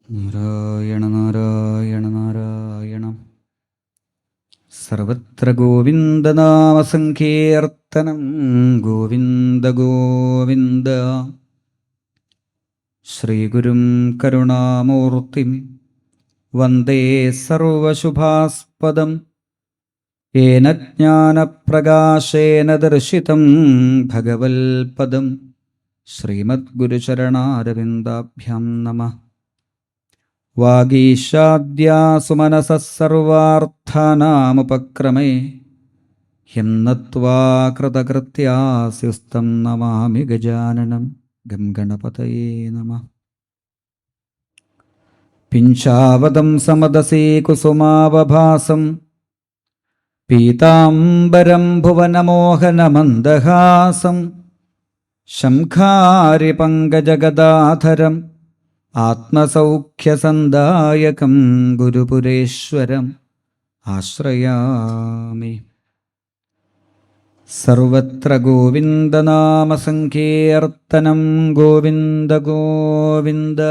നാരായണ നാരായണ നാരായണ. സർവത്ര ഗോവിന്ദനാമസങ്കീർത്തനം. ഗോവിന്ദ ഗോവിന്ദ. ശ്രീഗുരും കരുണാമൂർത്തിം വന്ദേ സർവശുഭാസ്പദം. യേന ജ്ഞാനപ്രകാശേന ദർശിതം ഭഗവൽപദം. ശ്രീമദ്ഗുരുചരണാരവിന്ദാഭ്യാം നമഃ. വാഗീശാദ്യാസുമനസഃ സർവാർത്ഥാനാമുപക്രമേ യം നത്വാ കൃതകൃത്യാസ്യുസ്തം നമാമി ഗജാനനം. ഗം ഗണപതയേ നമഃ. പിഞ്ചാവതം സമദസേ കുസുമാവഭാസം പീതാംബരം ഭുവനമോഹനമന്ദഹാസം ശംഖാരി പങ്കജഗദാധരം ആത്മസൗഖ്യസന്ദായകം ഗുരുപുരേശ്വരം ആശ്രയാമി. സർവത്ര ഗോവിന്ദനാമസങ്കീർത്തനം. ഗോവിന്ദ ഗോവിന്ദ.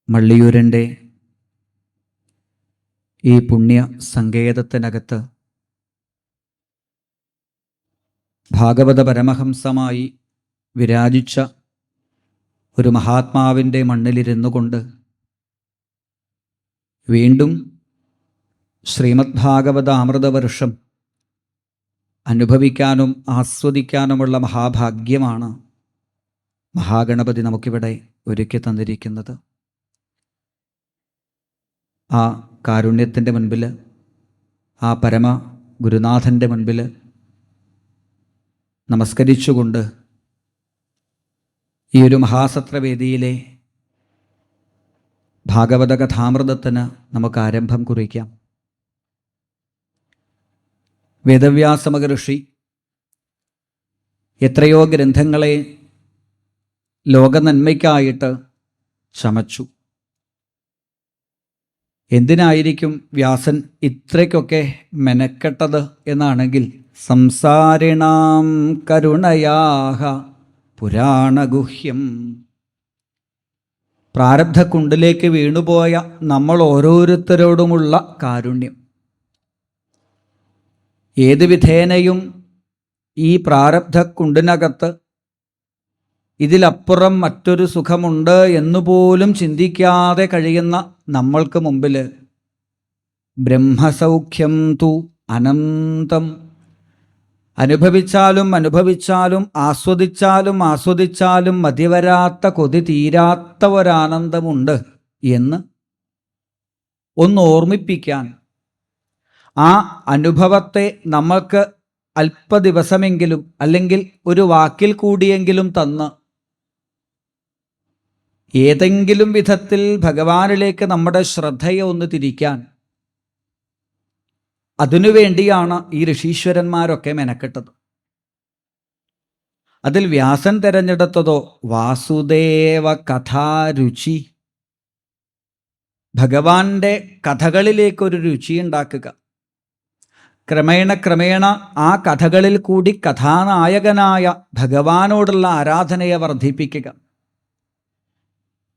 മള്ളിയൂരൻ്റെ ഈ പുണ്യ സങ്കേതത്തിനകത്ത് ഭാഗവത പരമഹംസമായി വിരാജിച്ച ഒരു മഹാത്മാവിൻ്റെ മണ്ണിലിരുന്നു കൊണ്ട് വീണ്ടും ശ്രീമദ് ഭാഗവത അമൃതവർഷം അനുഭവിക്കാനും ആസ്വദിക്കാനുമുള്ള മഹാഭാഗ്യമാണ് മഹാഗണപതി നമുക്കിവിടെ ഒരുക്കി തന്നിരിക്കുന്നത്. ആ കാരുണ്യത്തിൻ്റെ മുൻപിൽ, ആ പരമ ഗുരുനാഥൻ്റെ മുൻപിൽ നമസ്കരിച്ചുകൊണ്ട് ഈ ഒരു മഹാസത്രവേദിയിലെ ഭാഗവത കഥാമൃതത്തിന് നമുക്ക് ആരംഭം കുറിക്കാം. വേദവ്യാസ മഹർഷി എത്രയോ ഗ്രന്ഥങ്ങളെ ലോകനന്മയ്ക്കായിട്ട് ചമച്ചു. എന്തിനായിരിക്കും വ്യാസൻ ഇത്രയ്ക്കൊക്കെ മെനക്കെട്ടത് എന്നാണെങ്കിൽ, സംസാരിണാം കരുണയാഹ പുരാണഗുഹ്യം. പ്രാരബ്ധക്കുണ്ടിലേക്ക് വീണുപോയ നമ്മൾ ഓരോരുത്തരോടുമുള്ള കാരുണ്യം. ഏത് വിധേനയും ഈ പ്രാരബ്ധക്കുണ്ടിനകത്ത് ഇതിലപ്പുറം മറ്റൊരു സുഖമുണ്ട് എന്നുപോലും ചിന്തിക്കാതെ കഴിയുന്ന നമ്മൾക്ക് മുമ്പിൽ ബ്രഹ്മസൗഖ്യം തു അനന്തം. അനുഭവിച്ചാലും അനുഭവിച്ചാലും ആസ്വദിച്ചാലും ആസ്വദിച്ചാലും മതിവരാത്ത, കൊതി തീരാത്ത ഒരാനന്ദമുണ്ട് എന്ന് ഒന്ന് ഓർമ്മിപ്പിക്കാൻ, ആ അനുഭവത്തെ നമ്മൾക്ക് അല്പദിവസമെങ്കിലും അല്ലെങ്കിൽ ഒരു വാക്കിൽ കൂടിയെങ്കിലും തന്ന് ഏതെങ്കിലും വിധത്തിൽ ഭഗവാനിലേക്ക് നമ്മുടെ ശ്രദ്ധയെ ഒന്ന് തിരിക്കാൻ, അതിനുവേണ്ടിയാണ് ഈ ഋഷീശ്വരന്മാരൊക്കെ മെനക്കെട്ടത്. അതിൽ വ്യാസൻ തിരഞ്ഞെടുത്തതോ വാസുദേവ കഥാരുചി. ഭഗവാന്റെ കഥകളിലേക്കൊരു രുചി ഉണ്ടാക്കുക. ക്രമേണ ക്രമേണ ആ കഥകളിൽ കൂടി കഥാനായകനായ ഭഗവാനോടുള്ള ആരാധനയെ വർദ്ധിപ്പിക്കുക.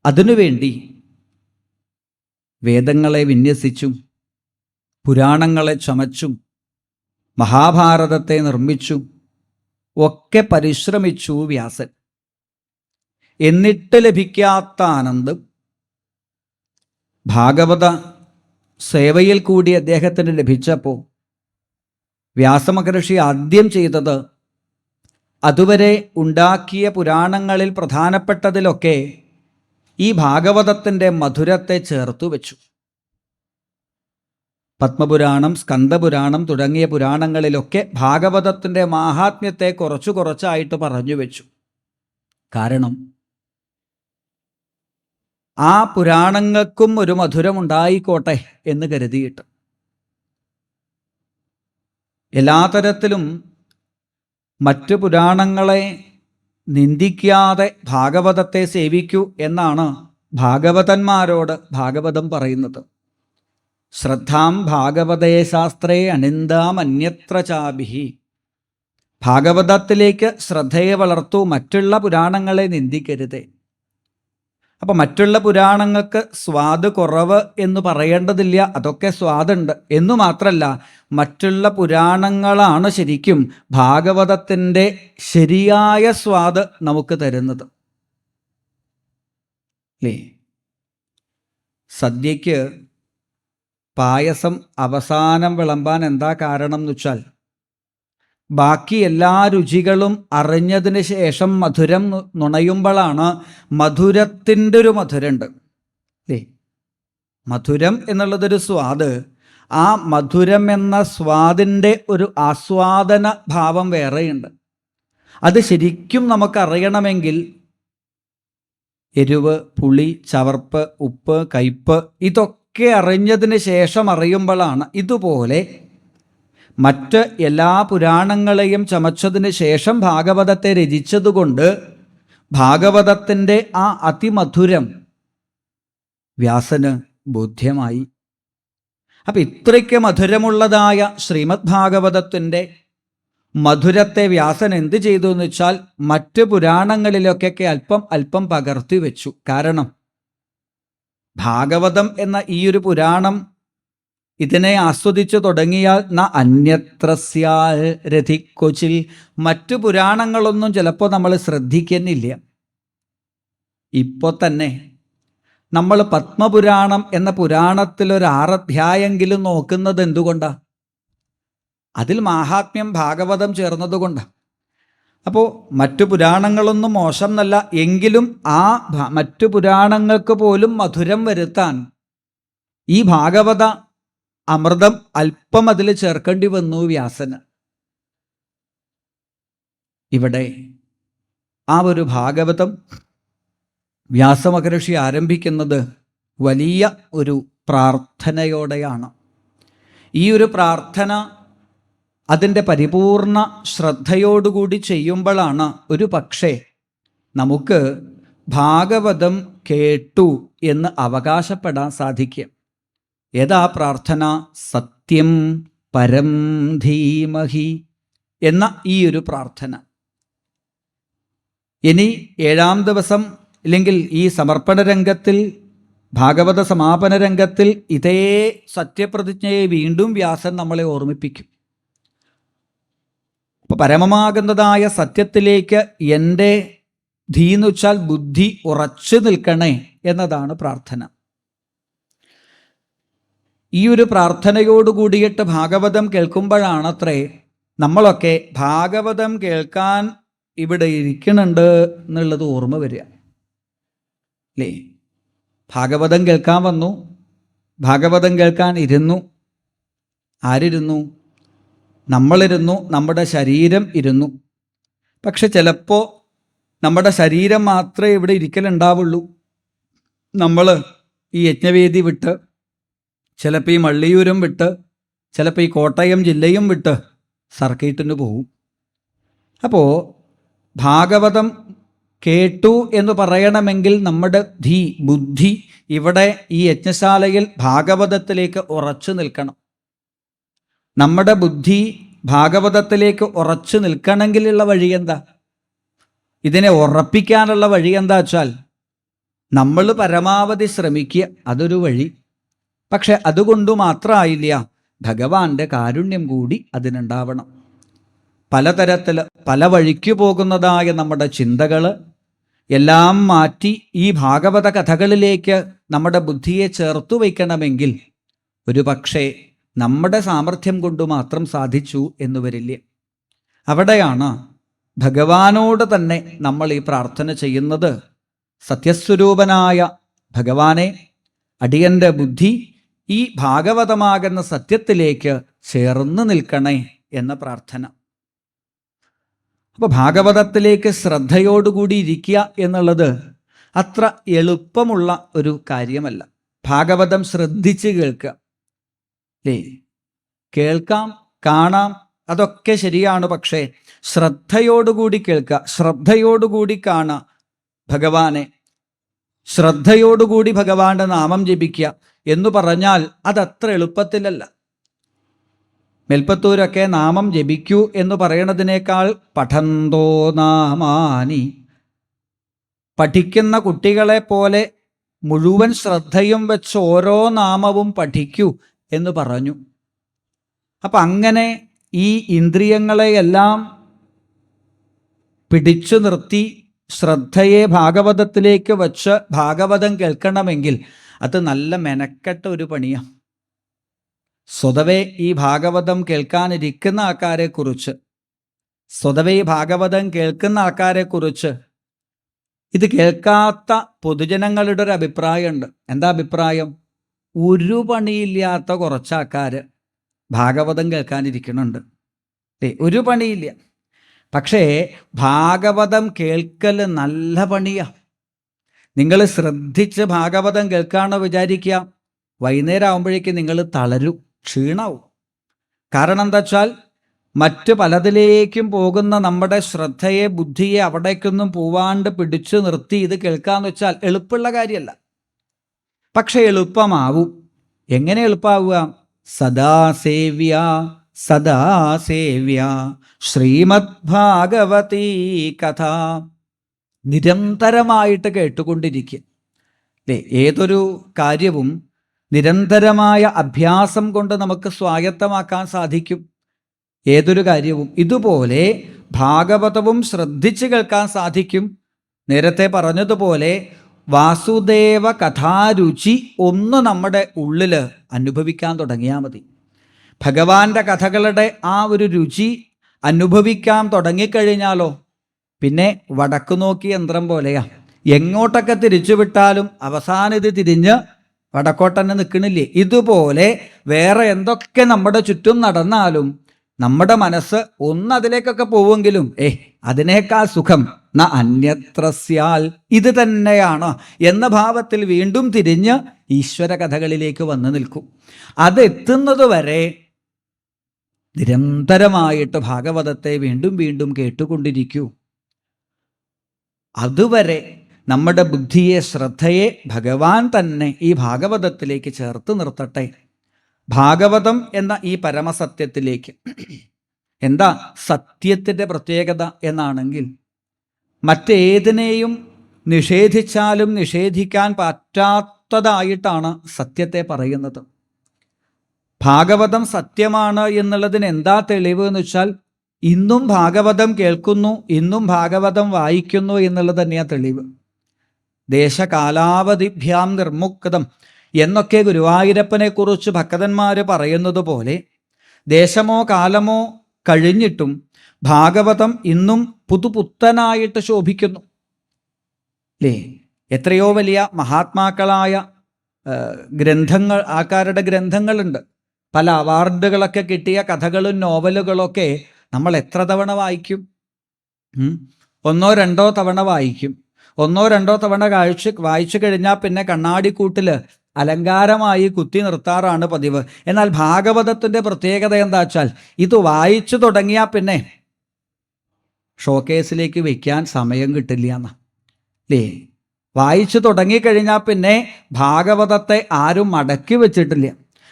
അതിനുവേണ്ടി വേദങ്ങളെ വിന്യസിച്ചും പുരാണങ്ങളെ ചമച്ചും മഹാഭാരതത്തെ നിർമ്മിച്ചും ഒക്കെ പരിശ്രമിച്ചു വ്യാസൻ. എന്നിട്ട് ലഭിക്കാത്ത ആനന്ദം ഭാഗവത സേവയിൽ കൂടി അദ്ദേഹത്തിന് ലഭിച്ചപ്പോൾ വ്യാസമഹർഷി ആദ്യം ചെയ്തത്, അതുവരെ ഉണ്ടാക്കിയ പുരാണങ്ങളിൽ പ്രധാനപ്പെട്ടതിലൊക്കെ ഈ ഭാഗവതത്തിൻ്റെ മധുരത്തെ ചേർത്തു വെച്ചു. പത്മപുരാണം, സ്കന്ദപുരാണം തുടങ്ങിയ പുരാണങ്ങളിലൊക്കെ ഭാഗവതത്തിൻ്റെ മാഹാത്മ്യത്തെ കുറച്ചു കുറച്ചായിട്ട് പറഞ്ഞു വെച്ചു. കാരണം ആ പുരാണങ്ങൾക്കും ഒരു മധുരമുണ്ടായിക്കോട്ടെ എന്ന് കരുതിയിട്ട് എല്ലാ തരത്തിലും മറ്റു പുരാണങ്ങളെ നിന്ദിക്കാതെ ഭാഗവതത്തെ സേവിക്കൂ എന്നാണ് ഭാഗവതന്മാരോട് ഭാഗവതം പറയുന്നത്. ശ്രദ്ധാം ഭാഗവതേ ശാസ്ത്രേ അനിന്ദാം അന്യത്ര ചാഭിഹി. ഭാഗവതത്തിലേക്ക് ശ്രദ്ധയെ വളർത്തൂ, മറ്റുള്ള പുരാണങ്ങളെ നിന്ദിക്കരുതേ. അപ്പം മറ്റുള്ള പുരാണങ്ങൾക്ക് സ്വാദ് കുറവ് എന്ന് പറയേണ്ടതില്ല, അതൊക്കെ സ്വാദുണ്ട്. എന്നു മാത്രമല്ല, മറ്റുള്ള പുരാണങ്ങളാണ് ശരിക്കും ഭാഗവതത്തിൻ്റെ ശരിയായ സ്വാദ് നമുക്ക് തരുന്നത്. അല്ലേ? സദ്യക്ക് പായസം അവസാനം വിളമ്പാൻ എന്താ കാരണം എന്ന് വെച്ചാൽ, ബാക്കി എല്ലാ രുചികളും അറിഞ്ഞതിന് ശേഷം മധുരം നുണയുമ്പോഴാണ് മധുരത്തിൻ്റെ ഒരു മധുരമുണ്ട്. അല്ലേ? മധുരം എന്നുള്ളതൊരു സ്വാദ്. ആ മധുരം എന്ന സ്വാദിൻ്റെ ഒരു ആസ്വാദന ഭാവം വേറെയുണ്ട്. അത് ശരിക്കും നമുക്കറിയണമെങ്കിൽ എരിവ്, പുളി, ചവർപ്പ്, ഉപ്പ്, കയ്പ്പ് ഇതൊക്കെ അറിഞ്ഞതിന് ശേഷം അറിയുമ്പോഴാണ്. ഇതുപോലെ മറ്റ് എല്ലാ പുരാണങ്ങളെയും ചമച്ചതിന് ശേഷം ഭാഗവതത്തെ രചിച്ചതുകൊണ്ട് ഭാഗവതത്തിൻ്റെ ആ അതിമധുരം വ്യാസന് ബോധ്യമായി. അപ്പം ഇത്രയ്ക്ക് മധുരമുള്ളതായ ശ്രീമദ് ഭാഗവതത്തിൻ്റെ മധുരത്തെ വ്യാസൻ എന്ത് ചെയ്തു എന്ന് വെച്ചാൽ മറ്റ് പുരാണങ്ങളിലൊക്കെ അല്പം അല്പം പകർത്തി വെച്ചു. കാരണം ഭാഗവതം എന്ന ഈ ഒരു പുരാണം ഇതിനെ ആസ്വദിച്ചു തുടങ്ങിയാൽ ന അന്യത്രസ്യാൽ രഥിക്കൊച്ചിൽ, മറ്റു പുരാണങ്ങളൊന്നും ചിലപ്പോൾ നമ്മൾ ശ്രദ്ധിക്കുന്നില്ല. ഇപ്പോൾ തന്നെ നമ്മൾ പത്മപുരാണം എന്ന പുരാണത്തിലൊരു 6 അധ്യായമെങ്കിലും നോക്കുന്നത് എന്തുകൊണ്ടാണ്? അതിൽ മാഹാത്മ്യം ഭാഗവതം ചേർന്നതുകൊണ്ടാണ്. അപ്പോൾ മറ്റു പുരാണങ്ങളൊന്നും മോശം എന്നല്ല, എങ്കിലും ആ മറ്റു പുരാണങ്ങൾക്ക് പോലും മധുരം വരുത്താൻ ഈ ഭാഗവത അമൃതം അല്പം അതിൽ ചേർക്കേണ്ടി വന്നു വ്യാസന്. ഇവിടെ ആ ഒരു ഭാഗവതം വ്യാസമഹർഷി ആരംഭിക്കുന്നത് വലിയ ഒരു പ്രാർത്ഥനയോടെയാണ്. ഈ ഒരു പ്രാർത്ഥന അതിൻ്റെ പരിപൂർണ ശ്രദ്ധയോടുകൂടി ചെയ്യുമ്പോഴാണ് ഒരു പക്ഷേ നമുക്ക് ഭാഗവതം കേട്ടു എന്ന് അവകാശപ്പെടാൻ സാധിക്കുക. ഏതാ പ്രാർത്ഥന? സത്യം പരം ധീമഹി എന്ന ഈ ഒരു പ്രാർത്ഥന. ഇനി 7-ാം ദിവസം ഇല്ലെങ്കിൽ ഈ സമർപ്പണ രംഗത്തിൽ, ഭാഗവത സമാപന രംഗത്തിൽ ഇതേ സത്യപ്രതിജ്ഞയെ വീണ്ടും വ്യാസൻ നമ്മളെ ഓർമ്മിപ്പിക്കും. അപ്പോൾ പരമമാകുന്നതായ സത്യത്തിലേക്ക് എൻ്റെ ധീന്ന് വെച്ചാൽ ബുദ്ധി ഉറച്ചു നിൽക്കണേ എന്നതാണ് പ്രാർത്ഥന. ഈ ഒരു പ്രാർത്ഥനയോടുകൂടിയിട്ട് ഭാഗവതം കേൾക്കുമ്പോഴാണത്രേ നമ്മളൊക്കെ ഭാഗവതം കേൾക്കാൻ ഇവിടെ ഇരിക്കണുണ്ട് എന്നുള്ളത് ഓർമ്മ വരിക. അല്ലേ? ഭാഗവതം കേൾക്കാൻ വന്നു, ഭാഗവതം കേൾക്കാൻ ഇരുന്നു. ആരിരുന്നു? നമ്മളിരുന്നു, നമ്മുടെ ശരീരം ഇരുന്നു. പക്ഷെ ചിലപ്പോൾ നമ്മുടെ ശരീരം മാത്രമേ ഇവിടെ ഇരിക്കലുണ്ടാവുള്ളൂ. നമ്മൾ ഈ യജ്ഞവേദി വിട്ട്, ചിലപ്പോൾ ഈ മള്ളിയൂരും വിട്ട്, ചിലപ്പോൾ ഈ കോട്ടയം ജില്ലയും വിട്ട് സർക്കിട്ടിന് പോകും. അപ്പോൾ ഭാഗവതം കേട്ടു എന്ന് പറയണമെങ്കിൽ നമ്മുടെ ബുദ്ധി ഇവിടെ ഈ യജ്ഞശാലയിൽ ഭാഗവതത്തിലേക്ക് ഉറച്ചു നിൽക്കണം. നമ്മുടെ ബുദ്ധി ഭാഗവതത്തിലേക്ക് ഉറച്ചു നിൽക്കണമെങ്കിലുള്ള വഴി എന്താ? ഇതിനെ ഉറപ്പിക്കാനുള്ള വഴി എന്താ വെച്ചാൽ നമ്മൾ പരമാവധി ശ്രമിക്കുക, അതൊരു വഴി. പക്ഷെ അതുകൊണ്ട് മാത്രമായില്ല, ഭഗവാന്റെ കാരുണ്യം കൂടി അതിനുണ്ടാവണം. പലതരത്തിൽ പല വഴിക്ക് പോകുന്നതായ നമ്മുടെ ചിന്തകൾ എല്ലാം മാറ്റി ഈ ഭാഗവത കഥകളിലേക്ക് നമ്മുടെ ബുദ്ധിയെ ചേർത്തു വയ്ക്കണമെങ്കിൽ ഒരു പക്ഷേ നമ്മുടെ സാമർഥ്യം കൊണ്ട് മാത്രം സാധിച്ചു എന്ന് വരില്ല. അവിടെയാണ് ഭഗവാനോട് തന്നെ നമ്മൾ ഈ പ്രാർത്ഥന ചെയ്യുന്നത്. സത്യസ്വരൂപനായ ഭഗവാനെ, അടിയൻ്റെ ബുദ്ധി ഈ ഭാഗവതമാകുന്ന സത്യത്തിലേക്ക് ചേർന്ന് നിൽക്കണേ എന്ന പ്രാർത്ഥന. അപ്പോൾ ഭാഗവതത്തിലേക്ക് ശ്രദ്ധയോടുകൂടി ഇരിക്കുക എന്നുള്ളത് അത്ര എളുപ്പമുള്ള ഒരു കാര്യമല്ല. ഭാഗവതം ശ്രദ്ധിച്ച് കേൾക്കുക. അല്ലേ? കേൾക്കാം, കാണാം, അതൊക്കെ ശരിയാണ്. പക്ഷേ ശ്രദ്ധയോടുകൂടി കേൾക്കുക, ശ്രദ്ധയോടുകൂടി കാണുക ഭഗവാനെ, ശ്രദ്ധയോടുകൂടി ഭഗവാന്റെ നാമം ജപിക്കുക എന്ന് പറഞ്ഞാൽ അതത്ര എളുപ്പത്തിലല്ല. മേൽപ്പത്തൂരൊക്കെ നാമം ജപിക്കൂ എന്ന് പറയണതിനേക്കാൾ പഠന്തോ നാമാനി, പഠിക്കുന്ന കുട്ടികളെ പോലെ മുഴുവൻ ശ്രദ്ധയും വെച്ച് ഓരോ നാമവും പഠിക്കൂ എന്ന് പറഞ്ഞു. അപ്പം അങ്ങനെ ഈ ഇന്ദ്രിയങ്ങളെയെല്ലാം പിടിച്ചു നിർത്തി ശ്രദ്ധയെ ഭാഗവതത്തിലേക്ക് വച്ച് ഭാഗവതം കേൾക്കണമെങ്കിൽ അത് നല്ല മെനക്കെട്ട ഒരു പണിയാണ്. സ്വതവേ ഈ ഭാഗവതം കേൾക്കാനിരിക്കുന്ന ആൾക്കാരെക്കുറിച്ച്, സ്വതവേ ഈ ഭാഗവതം കേൾക്കുന്ന ആൾക്കാരെക്കുറിച്ച് ഇത് കേൾക്കാത്ത പൊതുജനങ്ങളുടെ ഒരു അഭിപ്രായമുണ്ട്. എന്താ അഭിപ്രായം? ഒരു പണിയില്ലാത്ത കുറച്ച് ആൾക്കാർ ഭാഗവതം കേൾക്കാനിരിക്കണുണ്ട്. ഒരു പണിയില്ല. പക്ഷേ ഭാഗവതം കേൾക്കൽ നല്ല പണിയാണ്. നിങ്ങൾ ശ്രദ്ധിച്ച് ഭാഗവതം കേൾക്കാണോ വിചാരിക്കുക, വൈകുന്നേരം ആകുമ്പോഴേക്കും നിങ്ങൾ തളരും, ക്ഷീണാവും. കാരണം എന്താ വെച്ചാൽ മറ്റ് പലതിലേക്കും പോകുന്ന നമ്മുടെ ശ്രദ്ധയെ, ബുദ്ധിയെ അവിടേക്കൊന്നും പോവാണ്ട് പിടിച്ചു നിർത്തി ഇത് കേൾക്കാന്ന് വെച്ചാൽ എളുപ്പമുള്ള കാര്യമല്ല. പക്ഷെ എളുപ്പമാവും. എങ്ങനെ എളുപ്പമാവുക? സദാസേവ്യ സദാസേവ്യ ശ്രീമദ് ഭാഗവതീ കഥ. നിരന്തരമായിട്ട് കേട്ടുകൊണ്ടിരിക്കുക. അല്ലേ? ഏതൊരു കാര്യവും നിരന്തരമായ അഭ്യാസം കൊണ്ട് നമുക്ക് സ്വായത്തമാക്കാൻ സാധിക്കും. ഏതൊരു കാര്യവും ഇതുപോലെ ഭാഗവതവും ശ്രദ്ധിച്ച് കേൾക്കാൻ സാധിക്കും. നേരത്തെ പറഞ്ഞതുപോലെ വാസുദേവ കഥാരുചി ഒന്ന് നമ്മുടെ ഉള്ളിൽ അനുഭവിക്കാൻ തുടങ്ങിയാൽ മതി. ഭഗവാന്റെ കഥകളുടെ ആ ഒരു രുചി അനുഭവിക്കാൻ തുടങ്ങിക്കഴിഞ്ഞാലോ പിന്നെ വടക്കു നോക്കി യന്ത്രം പോലെയാ. എങ്ങോട്ടൊക്കെ തിരിച്ചു വിട്ടാലും അവസാനം ഇത് തിരിഞ്ഞ് വടക്കോട്ടന്നെ നിൽക്കണില്ലേ? ഇതുപോലെ വേറെ എന്തൊക്കെ നമ്മുടെ ചുറ്റും നടന്നാലും നമ്മുടെ മനസ്സ് ഒന്നതിലേക്കൊക്കെ പോവുമെങ്കിലും അതിനേക്കാൾ സുഖം ന അന്യത്രസ്യാൽ, ഇത് തന്നെയാണ് എന്ന ഭാവത്തിൽ വീണ്ടും തിരിഞ്ഞ് ഈശ്വര കഥകളിലേക്ക് വന്നു നിൽക്കും. അതെത്തുന്നത് വരെ നിരന്തരമായിട്ട് ഭാഗവതത്തെ വീണ്ടും വീണ്ടും കേട്ടുകൊണ്ടിരിക്കൂ. അതുവരെ നമ്മുടെ ബുദ്ധിയെ, ശ്രദ്ധയെ ഭഗവാൻ തന്നെ ഈ ഭാഗവതത്തിലേക്ക് ചേർത്ത് നിർത്തട്ടെ. ഭാഗവതം എന്ന ഈ പരമസത്യത്തിലേക്ക്. എന്താ സത്യത്തിൻ്റെ പ്രത്യേകത എന്നാണെങ്കിൽ, മറ്റേതിനെയും നിഷേധിച്ചാലും നിഷേധിക്കാൻ പറ്റാത്തതായിട്ടാണ് സത്യത്തെ പറയുന്നത്. ഭാഗവതം സത്യമാണ് എന്നുള്ളതിന് എന്താ തെളിവ് എന്ന് വെച്ചാൽ, ഇന്നും ഭാഗവതം കേൾക്കുന്നു, ഇന്നും ഭാഗവതം വായിക്കുന്നു എന്നുള്ളത് തന്നെയാണ് തെളിവ്. ദേശകാലാവധിഭ്യാം നിർമുക്തം എന്നൊക്കെ ഗുരുവായൂരപ്പനെ കുറിച്ച് ഭക്തന്മാർ പറയുന്നത് പോലെ ദേശമോ കാലമോ കഴിഞ്ഞിട്ടും ഭാഗവതം ഇന്നും പുതുപുത്തനായിട്ട് ശോഭിക്കുന്നു. അല്ലേ? എത്രയോ വലിയ മഹാത്മാക്കളായ ഗ്രന്ഥങ്ങൾ, ആൾക്കാരുടെ ഗ്രന്ഥങ്ങളുണ്ട്. പല അവാർഡുകളൊക്കെ കിട്ടിയ കഥകളും നോവലുകളൊക്കെ നമ്മൾ എത്ര തവണ വായിക്കും? ഒന്നോ രണ്ടോ തവണ വായിക്കും. ഒന്നോ രണ്ടോ തവണ വായിച്ചു കഴിഞ്ഞാൽ പിന്നെ കണ്ണാടിക്കൂട്ടിൽ അലങ്കാരമായി കുത്തി നിർത്താറാണ് പതിവ്. എന്നാൽ ഭാഗവതത്തിൻ്റെ പ്രത്യേകത എന്താ വെച്ചാൽ, ഇത് വായിച്ചു തുടങ്ങിയാൽ പിന്നെ ഷോക്കേസിലേക്ക് വെക്കാൻ സമയം കിട്ടില്ല എന്നാ. അല്ലേ? വായിച്ചു തുടങ്ങിക്കഴിഞ്ഞാൽ പിന്നെ ഭാഗവതത്തെ ആരും മടക്കി വെച്ചിട്ടില്ല.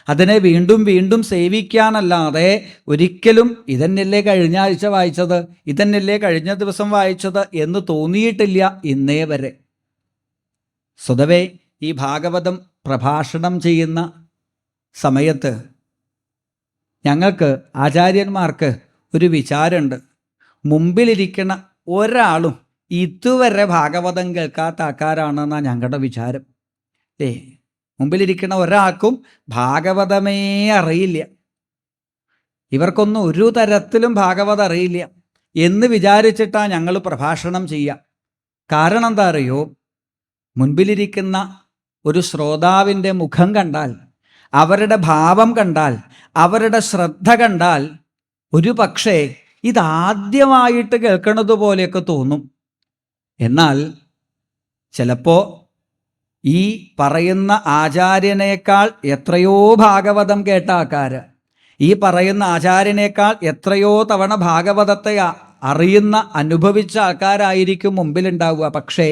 അതിനെ വീണ്ടും വീണ്ടും സേവിക്കാനല്ലാതെ ഒരിക്കലും ഇതന്നെയല്ലേ കഴിഞ്ഞ ആഴ്ച വായിച്ചത്, ഇതന്നെയല്ലേ കഴിഞ്ഞ ദിവസം വായിച്ചത് എന്ന് തോന്നിയിട്ടില്ല ഇന്നേ വരെ. സ്വതവേ ഈ ഭാഗവതം പ്രഭാഷണം ചെയ്യുന്ന സമയത്ത് ഞങ്ങൾക്ക് ആചാര്യന്മാർക്ക് ഒരു വിചാരമുണ്ട്. മുമ്പിലിരിക്കുന്ന ഒരാളും ഇതുവരെ ഭാഗവതം കേൾക്കാത്ത ആൾക്കാരാണെന്നാണ് ഞങ്ങളുടെ വിചാരം. മുമ്പിലിരിക്കുന്ന ഒരാൾക്കും ഭാഗവതമേ അറിയില്ല, ഇവർക്കൊന്നും ഒരു തരത്തിലും ഭാഗവതം അറിയില്ല എന്ന് വിചാരിച്ചിട്ടാണ് ഞങ്ങൾ പ്രഭാഷണം ചെയ്യുക. കാരണം എന്താ അറിയോ? മുൻപിലിരിക്കുന്ന ഒരു ശ്രോതാവിൻ്റെ മുഖം കണ്ടാൽ, അവരുടെ ഭാവം കണ്ടാൽ, അവരുടെ ശ്രദ്ധ കണ്ടാൽ ഒരു പക്ഷേ ഇതാദ്യമായിട്ട് കേൾക്കണത് പോലെയൊക്കെ തോന്നും. എന്നാൽ ചിലപ്പോൾ ഈ പറയുന്ന ആചാര്യനേക്കാൾ എത്രയോ ഭാഗവതം കേട്ട ആൾക്കാർ, ഈ പറയുന്ന ആചാര്യനേക്കാൾ എത്രയോ തവണ ഭാഗവതത്തെ അറിയുന്ന, അനുഭവിച്ച ആൾക്കാരായിരിക്കും മുമ്പിലുണ്ടാവുക. പക്ഷേ